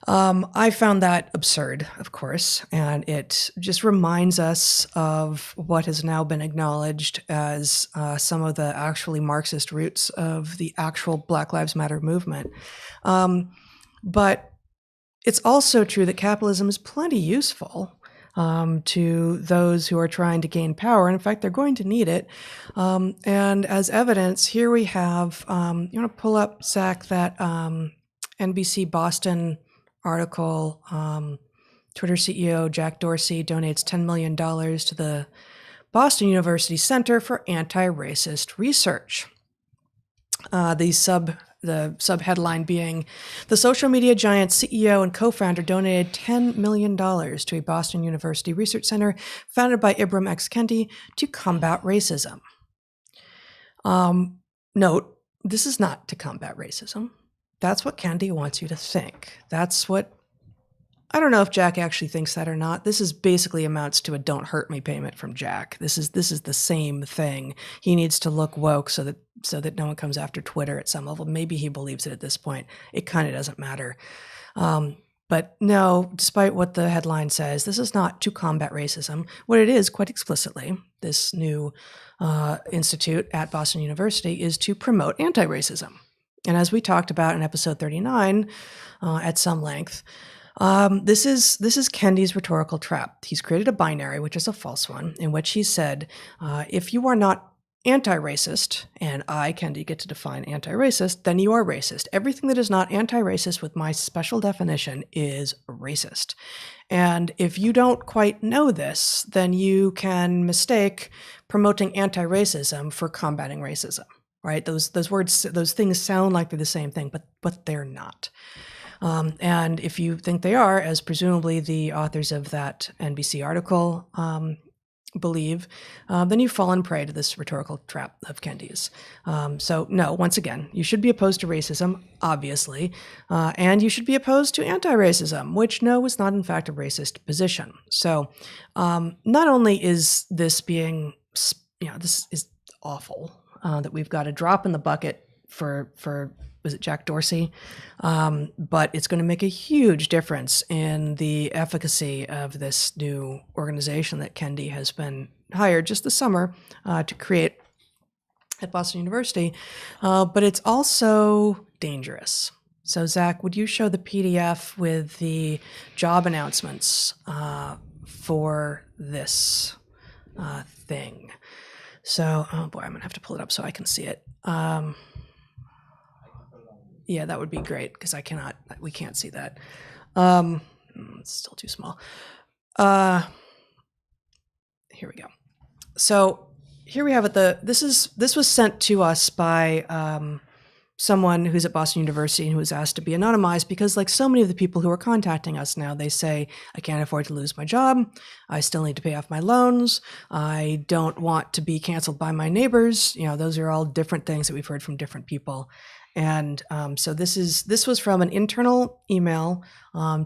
I found that absurd, of course, and it just reminds us of what has now been acknowledged as some of the actually Marxist roots of the actual Black Lives Matter movement. But it's also true that capitalism is plenty useful to those who are trying to gain power. And in fact, they're going to need it. And as evidence, here we have, you want to pull up, Zach, that NBC Boston article. Twitter CEO Jack Dorsey donates $10 million to the Boston University Center for Anti-Racist Research. The sub-headline being, the social media giant CEO and co-founder donated $10 million to a Boston University research center founded by Ibram X. Kendi to combat racism. Note, this is not to combat racism. That's what Kendi wants you to think. That's what, I don't know if Jack actually thinks that or not. This is basically amounts to a "don't hurt me" payment from Jack. This is the same thing. He needs to look woke so that no one comes after Twitter at some level. Maybe he believes it at this point. It kind of doesn't matter. But no, despite what the headline says, this is not to combat racism. What it is, quite explicitly, this new institute at Boston University, is to promote anti-racism. And as we talked about in episode 39 at some length, this is Kendi's rhetorical trap. He's created a binary, which is a false one, in which he said, if you are not anti-racist, and I, Kendi, get to define anti-racist, then you are racist. Everything that is not anti-racist with my special definition is racist. And if you don't quite know this, then you can mistake promoting anti-racism for combating racism. Right? Those words, those things sound like they're the same thing, but they're not. And if you think they are, as presumably the authors of that NBC article believe, then you've fallen prey to this rhetorical trap of Kendi's. So no, once again, you should be opposed to racism, obviously, and you should be opposed to anti-racism, which no, is not in fact a racist position. So not only is this being, this is awful, that we've got a drop in the bucket for was it Jack Dorsey? But it's going to make a huge difference in the efficacy of this new organization that Kendi has been hired just this summer to create at Boston University. But it's also dangerous. So Zach, would you show the PDF with the job announcements for this thing? So, oh boy, I'm gonna have to pull it up so I can see it. Yeah, that would be great because we can't see that. It's still too small. Here we go. So here we have it. This was sent to us by someone who's at Boston University and who was asked to be anonymized because, like so many of the people who are contacting us now, they say, I can't afford to lose my job. I still need to pay off my loans. I don't want to be canceled by my neighbors. Those are all different things that we've heard from different people. And so this was from an internal email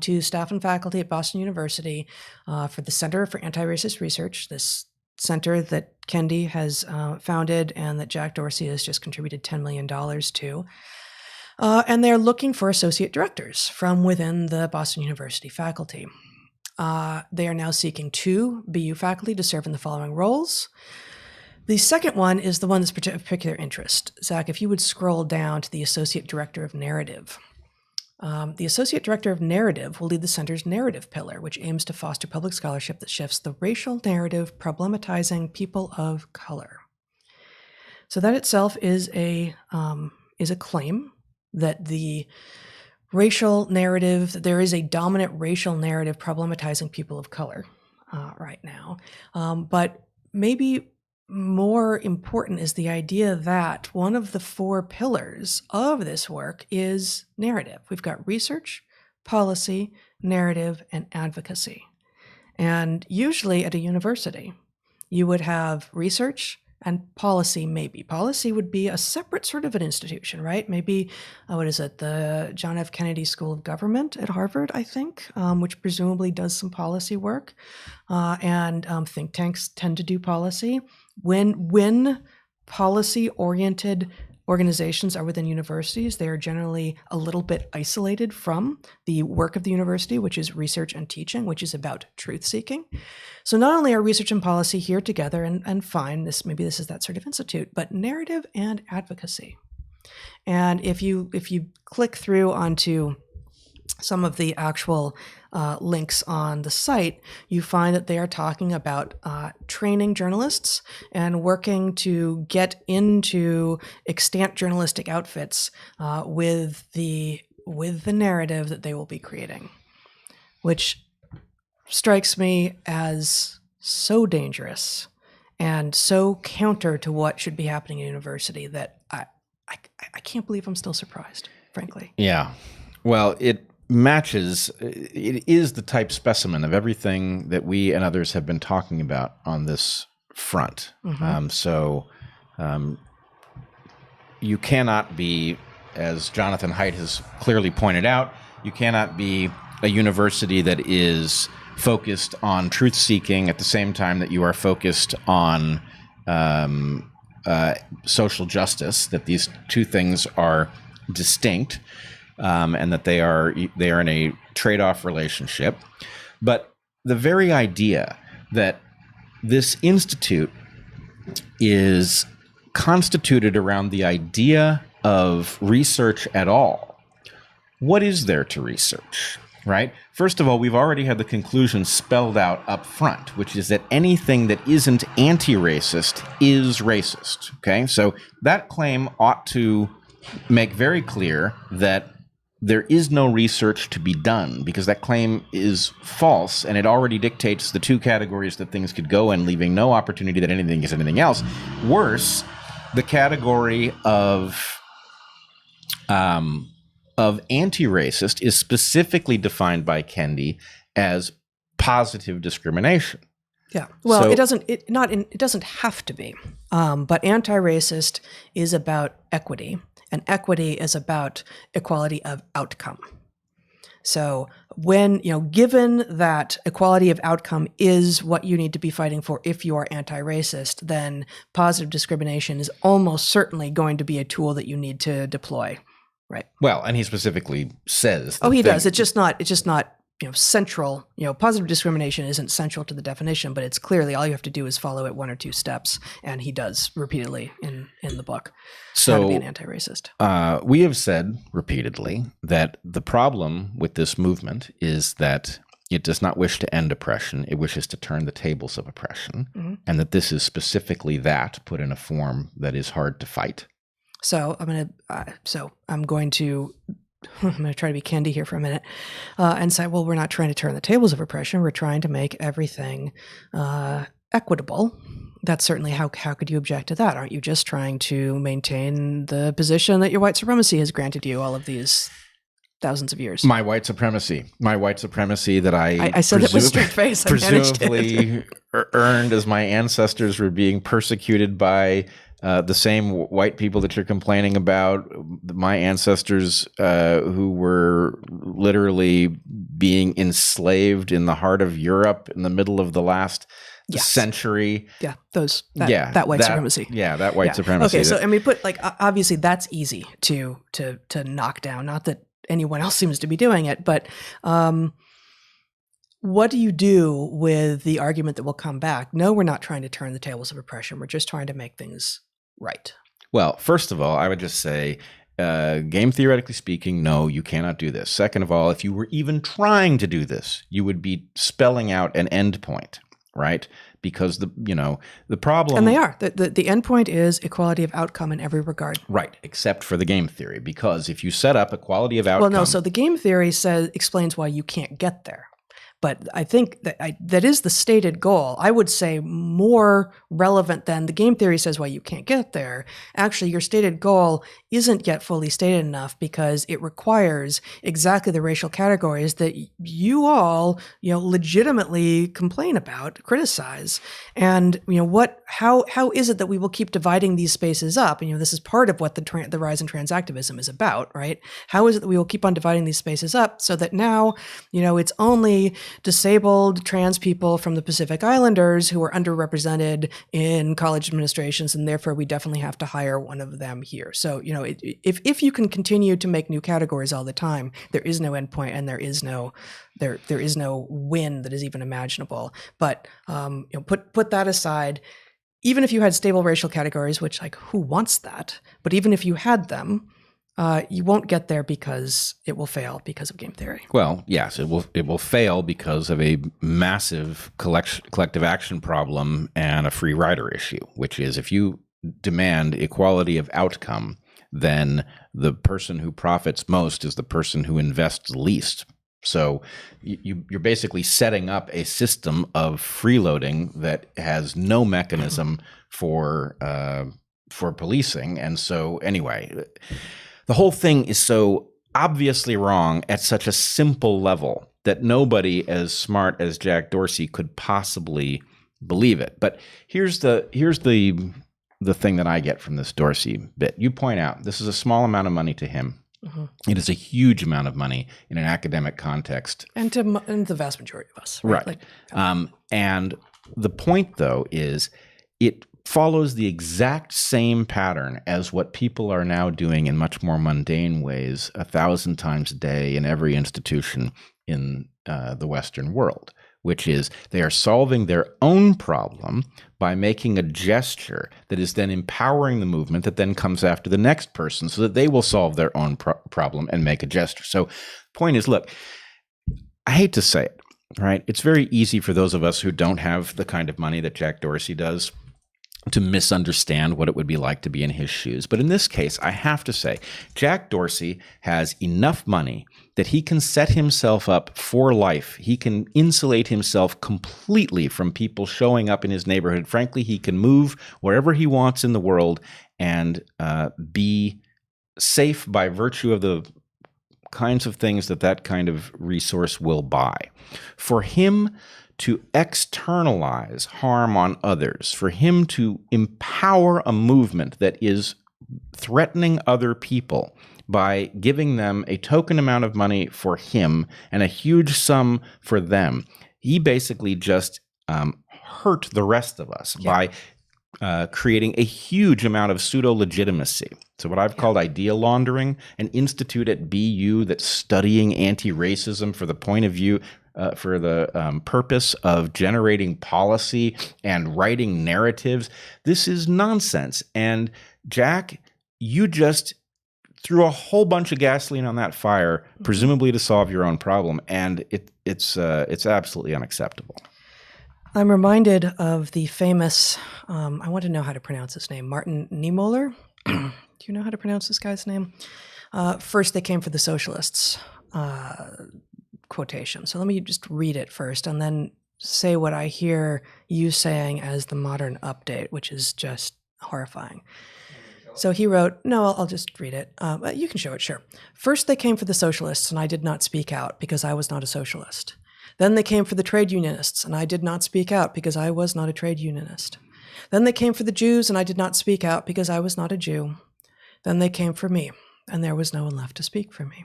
to staff and faculty at Boston University for the Center for Anti-Racist Research, this center that Kendi has founded and that Jack Dorsey has just contributed $10 million to. And they're looking for associate directors from within the Boston University faculty. They are now seeking 2 BU faculty to serve in the following roles. The second one is the one that's of particular interest. Zach, if you would scroll down to the Associate Director of Narrative. The Associate Director of Narrative will lead the center's narrative pillar, which aims to foster public scholarship that shifts the racial narrative, problematizing people of color. So that itself is a claim that the racial narrative, that there is a dominant racial narrative problematizing people of color right now. But maybe more important is the idea that one of the 4 pillars of this work is narrative. We've got research, policy, narrative, and advocacy. And usually at a university, you would have research and policy, maybe. Policy would be a separate sort of an institution, right? Maybe, the John F. Kennedy School of Government at Harvard, I think, which presumably does some policy work. And think tanks tend to do policy. When policy-oriented organizations are within universities, they are generally a little bit isolated from the work of the university, which is research and teaching, which is about truth-seeking. So not only are research and policy here together, and fine, maybe this is that sort of institute, but narrative and advocacy. And if you click through onto some of the actual links on the site, you find that they are talking about training journalists and working to get into extant journalistic outfits with the narrative that they will be creating, which strikes me as so dangerous and so counter to what should be happening at university that I can't believe I'm still surprised, frankly. Yeah. Well, it is the type specimen of everything that we and others have been talking about on this front. You cannot be, as Jonathan Haidt has clearly pointed out, you cannot be a university that is focused on truth-seeking at the same time that you are focused on social justice, that these 2 things are distinct. And that they are in a trade-off relationship. But the very idea that this institute is constituted around the idea of research at all, what is there to research, right? First of all, we've already had the conclusion spelled out up front, which is that anything that isn't anti-racist is racist, okay? So that claim ought to make very clear that there is no research to be done, because that claim is false, and it already dictates the 2 categories that things could go in, leaving no opportunity that anything is anything else. Worse, the category of anti-racist is specifically defined by Kendi as positive discrimination. Yeah. Well, it doesn't have to be, but anti-racist is about equity. And equity is about equality of outcome. So when, given that equality of outcome is what you need to be fighting for if you are anti-racist, then positive discrimination is almost certainly going to be a tool that you need to deploy, right? Well, and he specifically says. Oh, he does. It's just not central. Positive discrimination isn't central to the definition, but it's clearly all you have to do is follow it 1 or 2 steps, and he does repeatedly in the book. So, how to be an anti-racist. We have said repeatedly that the problem with this movement is that it does not wish to end oppression; it wishes to turn the tables of oppression, and that this is specifically that put in a form that is hard to fight. So I'm going to try to be Kendi here for a minute and say, well, we're not trying to turn the tables of oppression. We're trying to make everything equitable, that's certainly how could you object to that? Aren't you just trying to maintain the position that your white supremacy has granted you all of these thousands of years? My white supremacy that I said it with straight face. Presumably earned as my ancestors were being persecuted by the same white people that you're complaining about. My ancestors who were literally being enslaved in the heart of Europe in the middle of the last century. Yeah, that white supremacy. Yeah, that white supremacy. Okay, so I mean, obviously that's easy to knock down. Not that anyone else seems to be doing it, but what do you do with the argument that will come back? No, we're not trying to turn the tables of oppression. We're just trying to make things right. Well, first of all, I would just say, game theoretically speaking, no, you cannot do this. Second of all, if you were even trying to do this, you would be spelling out an end point, right? Because the problem, and they are the end point is equality of outcome in every regard, right? Except for the game theory, because if you set up equality of outcome, well, no. So the game theory explains why you can't get there. But I think that is the stated goal. I would say more relevant than the game theory says why you can't get there. Actually, your stated goal isn't yet fully stated enough because it requires exactly the racial categories that you all, legitimately complain about, criticize. And, how is it that we will keep dividing these spaces up? And, this is part of what the rise in transactivism is about, right? How is it that we will keep on dividing these spaces up so that now, it's only disabled trans people from the Pacific Islanders who are underrepresented in college administrations, and therefore we definitely have to hire one of them here. So, if you can continue to make new categories all the time, there is no endpoint and there is no win that is even imaginable. But put that aside. Even if you had stable racial categories, which who wants that? But even if you had them, you won't get there because it will fail because of game theory. Well, yes, it will fail because of a massive collective action problem and a free rider issue, which is if you demand equality of outcome, then the person who profits most is the person who invests least. So you're basically setting up a system of freeloading that has no mechanism for policing. And so anyway, the whole thing is so obviously wrong at such a simple level that nobody as smart as Jack Dorsey could possibly believe it. But here's the thing that I get from this Dorsey bit. You point out this is a small amount of money to him. Mm-hmm. It is a huge amount of money in an academic context, and to the vast majority of us, right? And the point, though, is it follows the exact same pattern as what people are now doing in much more mundane ways 1,000 times a day in every institution in the Western world, which is they are solving their own problem by making a gesture that is then empowering the movement that then comes after the next person so that they will solve their own problem and make a gesture. So the point is, look, I hate to say it, right? It's very easy for those of us who don't have the kind of money that Jack Dorsey does to misunderstand what it would be like to be in his shoes. But in this case, I have to say, Jack Dorsey has enough money that he can set himself up for life. He can insulate himself completely from people showing up in his neighborhood. Frankly, he can move wherever he wants in the world and be safe by virtue of the kinds of things that kind of resource will buy. For him to externalize harm on others, for him to empower a movement that is threatening other people by giving them a token amount of money for him and a huge sum for them, he basically just hurt the rest of us by creating a huge amount of pseudo-legitimacy. So what I've called idea laundering, an institute at BU that's studying anti-racism for the point of view for the purpose of generating policy and writing narratives. This is nonsense. And Jack, you just threw a whole bunch of gasoline on that fire, presumably to solve your own problem, and it's absolutely unacceptable. I'm reminded of the famous, I want to know how to pronounce his name, Martin Niemöller. Do you know how to pronounce this guy's name? First, they came for the socialists. Quotation. So let me just read it first, and then say what I hear you saying as the modern update, which is just horrifying. So he wrote, no, I'll just read it. You can show it, sure. First, they came for the socialists, and I did not speak out because I was not a socialist. Then they came for the trade unionists, and I did not speak out because I was not a trade unionist. Then they came for the Jews, and I did not speak out because I was not a Jew. Then they came for me, and there was no one left to speak for me.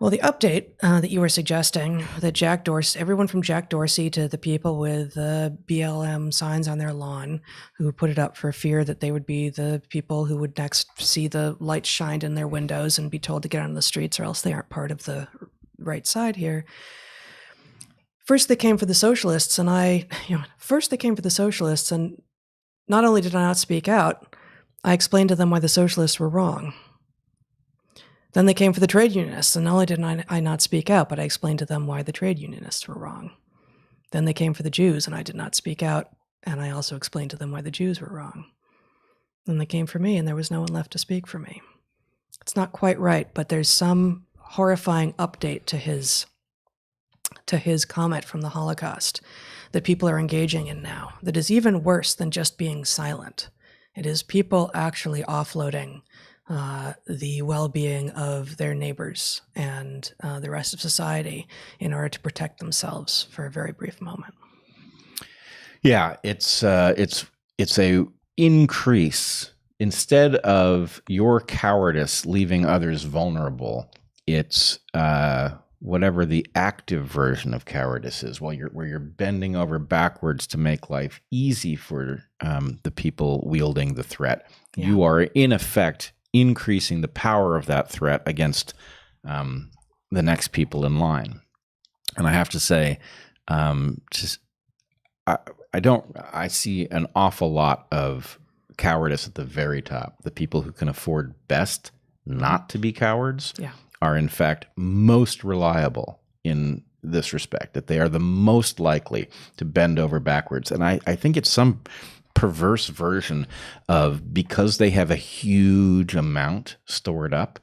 Well, the update that you were suggesting, that Jack Dorsey, everyone from Jack Dorsey to the people with BLM signs on their lawn who put it up for fear that they would be the people who would next see the lights shined in their windows and be told to get on the streets or else they aren't part of the right side here. First, they came for the socialists, and not only did I not speak out, I explained to them why the socialists were wrong. Then they came for the trade unionists, and not only did I not speak out, but I explained to them why the trade unionists were wrong. Then they came for the Jews, and I did not speak out, and I also explained to them why the Jews were wrong. Then they came for me, and there was no one left to speak for me. It's not quite right, but there's some horrifying update to his comment from the Holocaust that people are engaging in now that is even worse than just being silent. It is people actually offloading the well-being of their neighbors and the rest of society in order to protect themselves for a very brief moment. Yeah, it's a increase. Instead of your cowardice leaving others vulnerable, it's whatever the active version of cowardice is, where you're bending over backwards to make life easy for the people wielding the threat. Yeah. You are in effect increasing the power of that threat against the next people in line. And I have to say, I see an awful lot of cowardice at the very top. The people who can afford best not to be cowards are in fact most reliable in this respect, that they are the most likely to bend over backwards. And I think it's some perverse version of, because they have a huge amount stored up,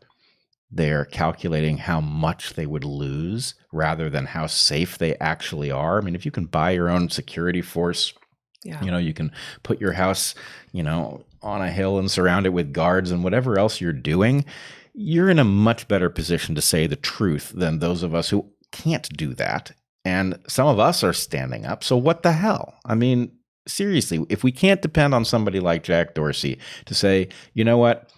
they're calculating how much they would lose rather than how safe they actually are. I mean, if you can buy your own security force, you can put your house, on a hill and surround it with guards and whatever else you're doing, you're in a much better position to say the truth than those of us who can't do that. And some of us are standing up. So what the hell? I mean, seriously, if we can't depend on somebody like Jack Dorsey to say, you know what,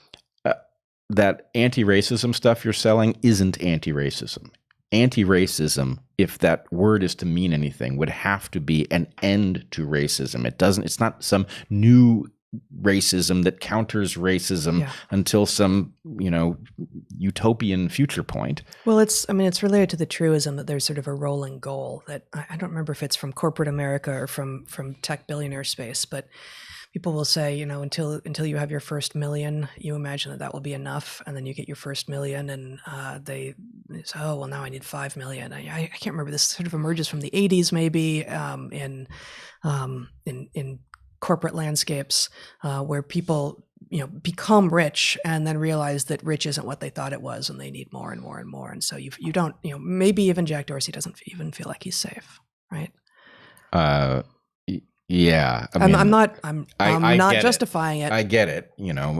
that anti-racism stuff you're selling isn't anti-racism. Anti-racism, if that word is to mean anything, would have to be an end to racism. It's not some new racism that counters racism until some, utopian future point. Well, it's related to the truism that there's sort of a rolling goal that I don't remember if it's from corporate America or from tech billionaire space, but people will say, until you have your first million, you imagine that will be enough, and then you get your first million, and they say, oh, well, now I need 5 million. I can't remember. This sort of emerges from the 80s, maybe in corporate landscapes where people become rich and then realize that rich isn't what they thought it was, and they need more and more and more. And so you don't, maybe even Jack Dorsey doesn't even feel like he's safe, right? Yeah, I'm not justifying it. I get it,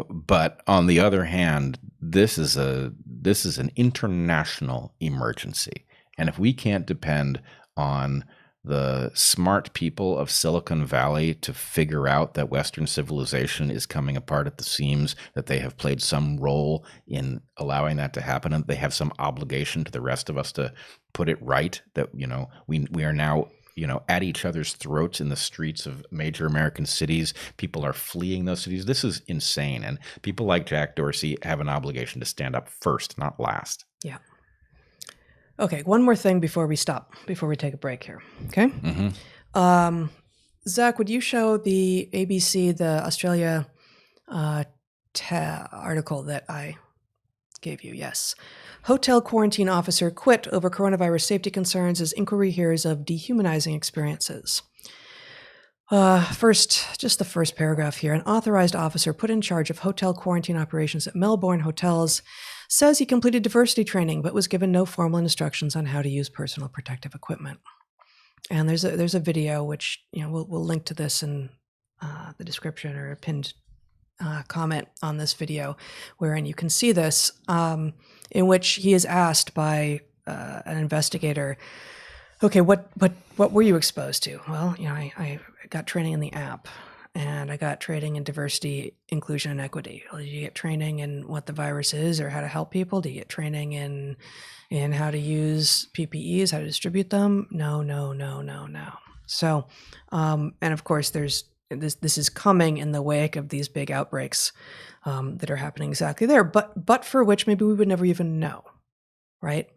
but on the other hand, this is an international emergency, and if we can't depend on the smart people of Silicon Valley to figure out that Western civilization is coming apart at the seams, that they have played some role in allowing that to happen, and they have some obligation to the rest of us to put it right, that we are now at each other's throats in the streets of major American cities. People are fleeing those cities. This is insane. And people like Jack Dorsey have an obligation to stand up first, not last. Yeah. Okay, one more thing before we take a break here. Okay? Mm-hmm. Zach, would you show the ABC, the Australia article that I gave you? Yes. Hotel quarantine officer quit over coronavirus safety concerns as inquiry hears of dehumanizing experiences. First, just the first paragraph here. An authorized officer put in charge of hotel quarantine operations at Melbourne hotels says he completed diversity training but was given no formal instructions on how to use personal protective equipment. And there's a video which we'll link to this in the description or a pinned comment on this video, wherein you can see this, in which he is asked by an investigator, okay, what were you exposed to? Well, I got training in the app, and I got training in diversity, inclusion, and equity. Well, did you get training in what the virus is or how to help people? Do you get training in how to use PPEs, how to distribute them? No. So, and of course, there's this is coming in the wake of these big outbreaks that are happening exactly there, but for which maybe we would never even know, right?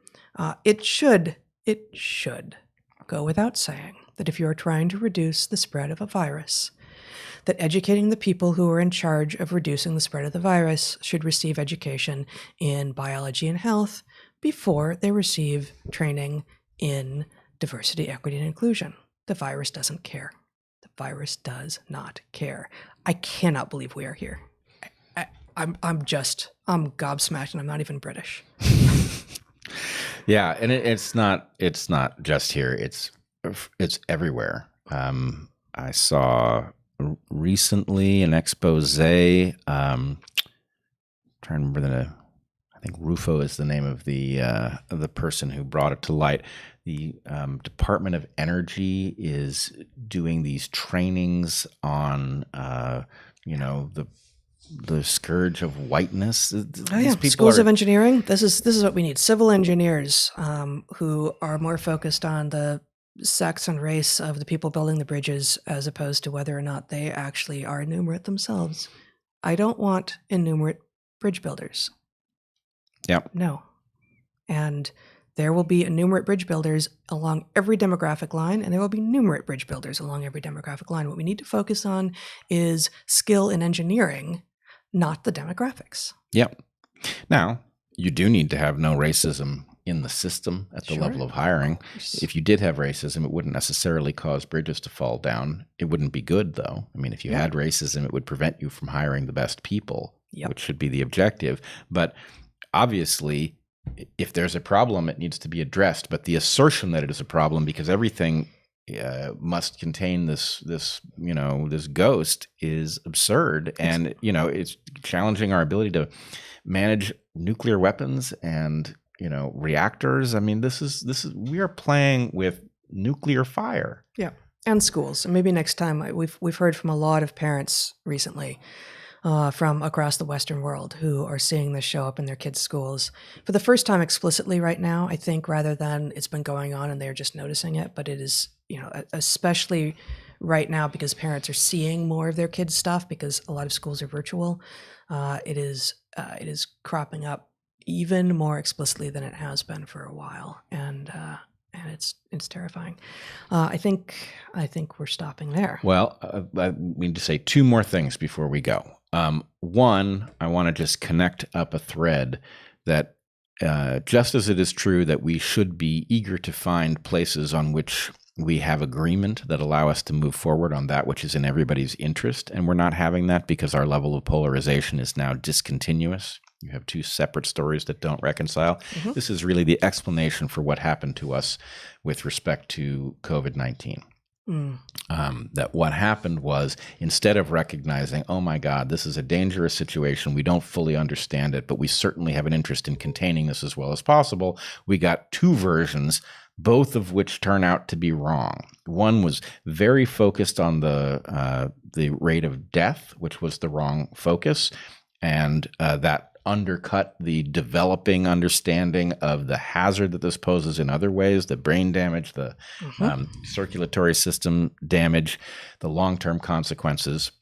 It should go without saying that if you're trying to reduce the spread of a virus, that educating the people who are in charge of reducing the spread of the virus should receive education in biology and health before they receive training in diversity, equity, and inclusion. The virus doesn't care. The virus does not care. I cannot believe we are here. I'm gobsmacked, and I'm not even British. Yeah, and it's not just here. It's everywhere. I saw recently an expose. Trying to remember I think Rufo is the name of the person who brought it to light. The Department of Energy is doing these trainings on the scourge of whiteness. Schools of engineering. This is what we need. Civil engineers who are more focused on the sex and race of the people building the bridges as opposed to whether or not they actually are enumerate themselves. I don't want enumerate bridge builders. Yep. No. And there will be enumerate bridge builders along every demographic line, and there will be numerate bridge builders along every demographic line. What we need to focus on is skill in engineering, not the demographics. Yep. Now, you do need to have no racism in the system at the level of hiring. If you did have racism, it wouldn't necessarily cause bridges to fall down. It wouldn't be good, though. I mean, if you had racism, it would prevent you from hiring the best people, which should be the objective. But obviously, if there's a problem, it needs to be addressed. But the assertion that it is a problem because everything must contain this ghost is absurd, and it's challenging our ability to manage nuclear weapons and reactors. I mean, this is we are playing with nuclear fire. Yeah, and schools. And maybe next time we've heard from a lot of parents recently from across the Western world who are seeing this show up in their kids' schools for the first time explicitly right now, I think, rather than it's been going on and they're just noticing it. But it is, especially right now because parents are seeing more of their kids' stuff because a lot of schools are virtual. It is cropping up even more explicitly than it has been for a while. And it's terrifying. I think we're stopping there. Well, I need to say two more things before we go. One, I want to just connect up a thread that just as it is true that we should be eager to find places on which we have agreement that allow us to move forward on that which is in everybody's interest, and we're not having that because our level of polarization is now discontinuous. You have two separate stories that don't reconcile. Mm-hmm. This is really the explanation for what happened to us with respect to COVID-19. That what happened was, instead of recognizing, oh my God, this is a dangerous situation, we don't fully understand it, but we certainly have an interest in containing this as well as possible, we got two versions, both of which turn out to be wrong. One was very focused on the rate of death, which was the wrong focus, and that undercut the developing understanding of the hazard that this poses in other ways, the brain damage, the circulatory system damage, the long-term consequences.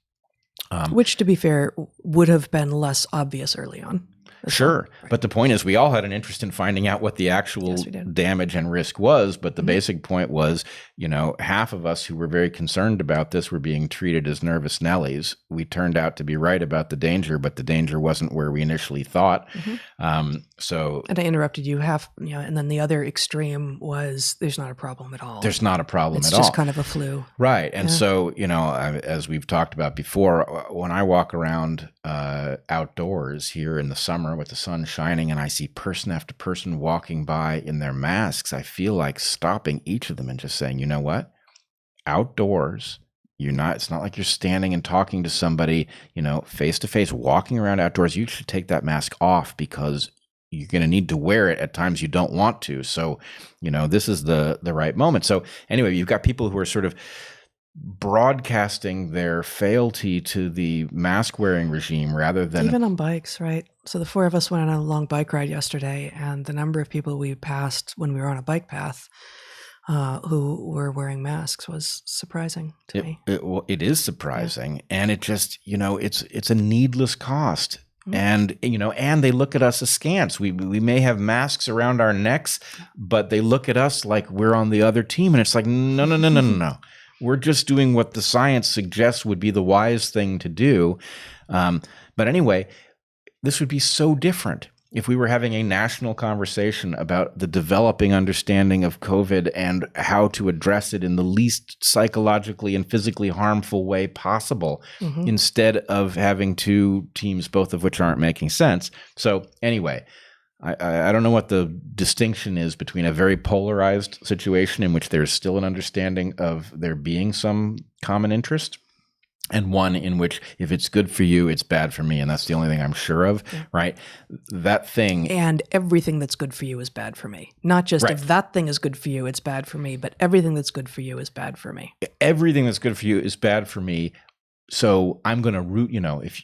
Which, to be fair, would have been less obvious early on. Sure. Right. But the point is, we all had an interest in finding out what the actual damage and risk was. But the basic point was, half of us who were very concerned about this were being treated as nervous Nellies. We turned out to be right about the danger, but the danger wasn't where we initially thought. And I interrupted you and then the other extreme was there's not a problem at all. There's not a problem at all. It's just kind of a flu. Right. And so, as we've talked about before, when I walk around outdoors here in the summer summer with the sun shining and I see person after person walking by in their masks, I feel like stopping each of them and just saying, you know what? Outdoors, it's not like you're standing and talking to somebody, face to face, walking around outdoors. You should take that mask off because you're going to need to wear it at times you don't want to. So, this is the right moment. So anyway, you've got people who are sort of broadcasting their fealty to the mask wearing regime rather than even on bikes, right? So the four of us went on a long bike ride yesterday, and the number of people we passed when we were on a bike path who were wearing masks was surprising to me. It is surprising, and it just it's a needless cost. And and they look at us askance. We may have masks around our necks, but they look at us like we're on the other team, and it's like no. We're just doing what the science suggests would be the wise thing to do. But anyway, this would be so different if we were having a national conversation about the developing understanding of COVID and how to address it in the least psychologically and physically harmful way possible, instead of having two teams, both of which aren't making sense. So anyway, I don't know what the distinction is between a very polarized situation in which there's still an understanding of there being some common interest, and one in which if it's good for you, it's bad for me. And that's the only thing I'm sure of, right? That thing. And everything that's good for you is bad for me. Not just if that thing is good for you, it's bad for me, but everything that's good for you is bad for me. Everything that's good for you is bad for me. So I'm going to root,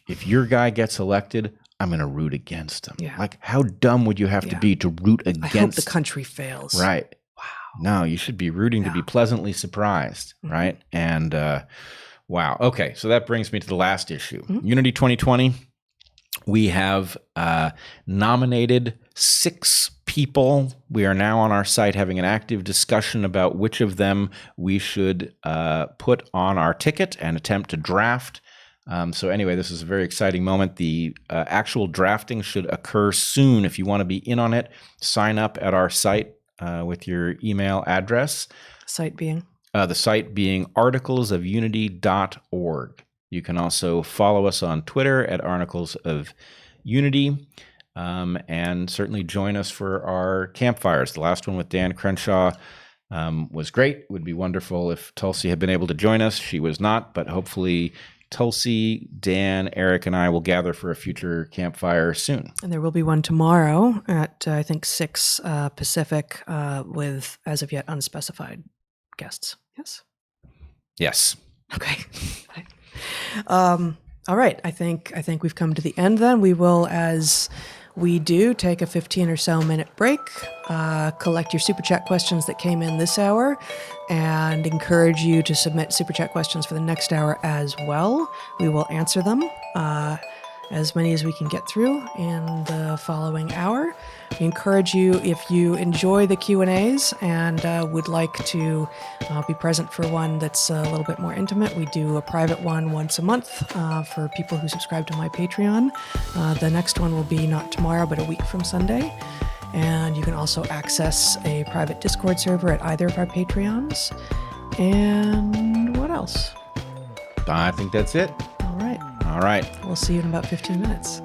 if your guy gets elected, I'm going to root against him. Yeah. Like, how dumb would you have to be to root against? I hope the country fails. Right. Wow. No, you should be rooting to be pleasantly surprised, right? And wow. Okay, so that brings me to the last issue. Unity 2020, we have nominated 6 people. We are now on our site having an active discussion about which of them we should put on our ticket and attempt to draft. So anyway, this is a very exciting moment. The actual drafting should occur soon. If you want to be in on it, sign up at our site with your email address. Site being? The site being articlesofunity.org. You can also follow us on Twitter at Articles of Unity, and certainly join us for our campfires. The last one with Dan Crenshaw was great. It would be wonderful if Tulsi had been able to join us. She was not, but hopefully Tulsi, Dan, Eric, and I will gather for a future campfire soon. And there will be one tomorrow at, I think, 6 Pacific with, as of yet, unspecified guests. Yes? Yes. Okay. All right. I think we've come to the end then. We will, as we do, take a 15 or so minute break, collect your Super Chat questions that came in this hour, and encourage you to submit Super Chat questions for the next hour as well. We will answer them, as many as we can get through in the following hour. We encourage you, if you enjoy the Q&As and would like to be present for one that's a little bit more intimate, we do a private one once a month for people who subscribe to my Patreon. The next one will be not tomorrow, but a week from Sunday. And you can also access a private Discord server at either of our Patreons. And what else? I think that's it. All right. All right. We'll see you in about 15 minutes.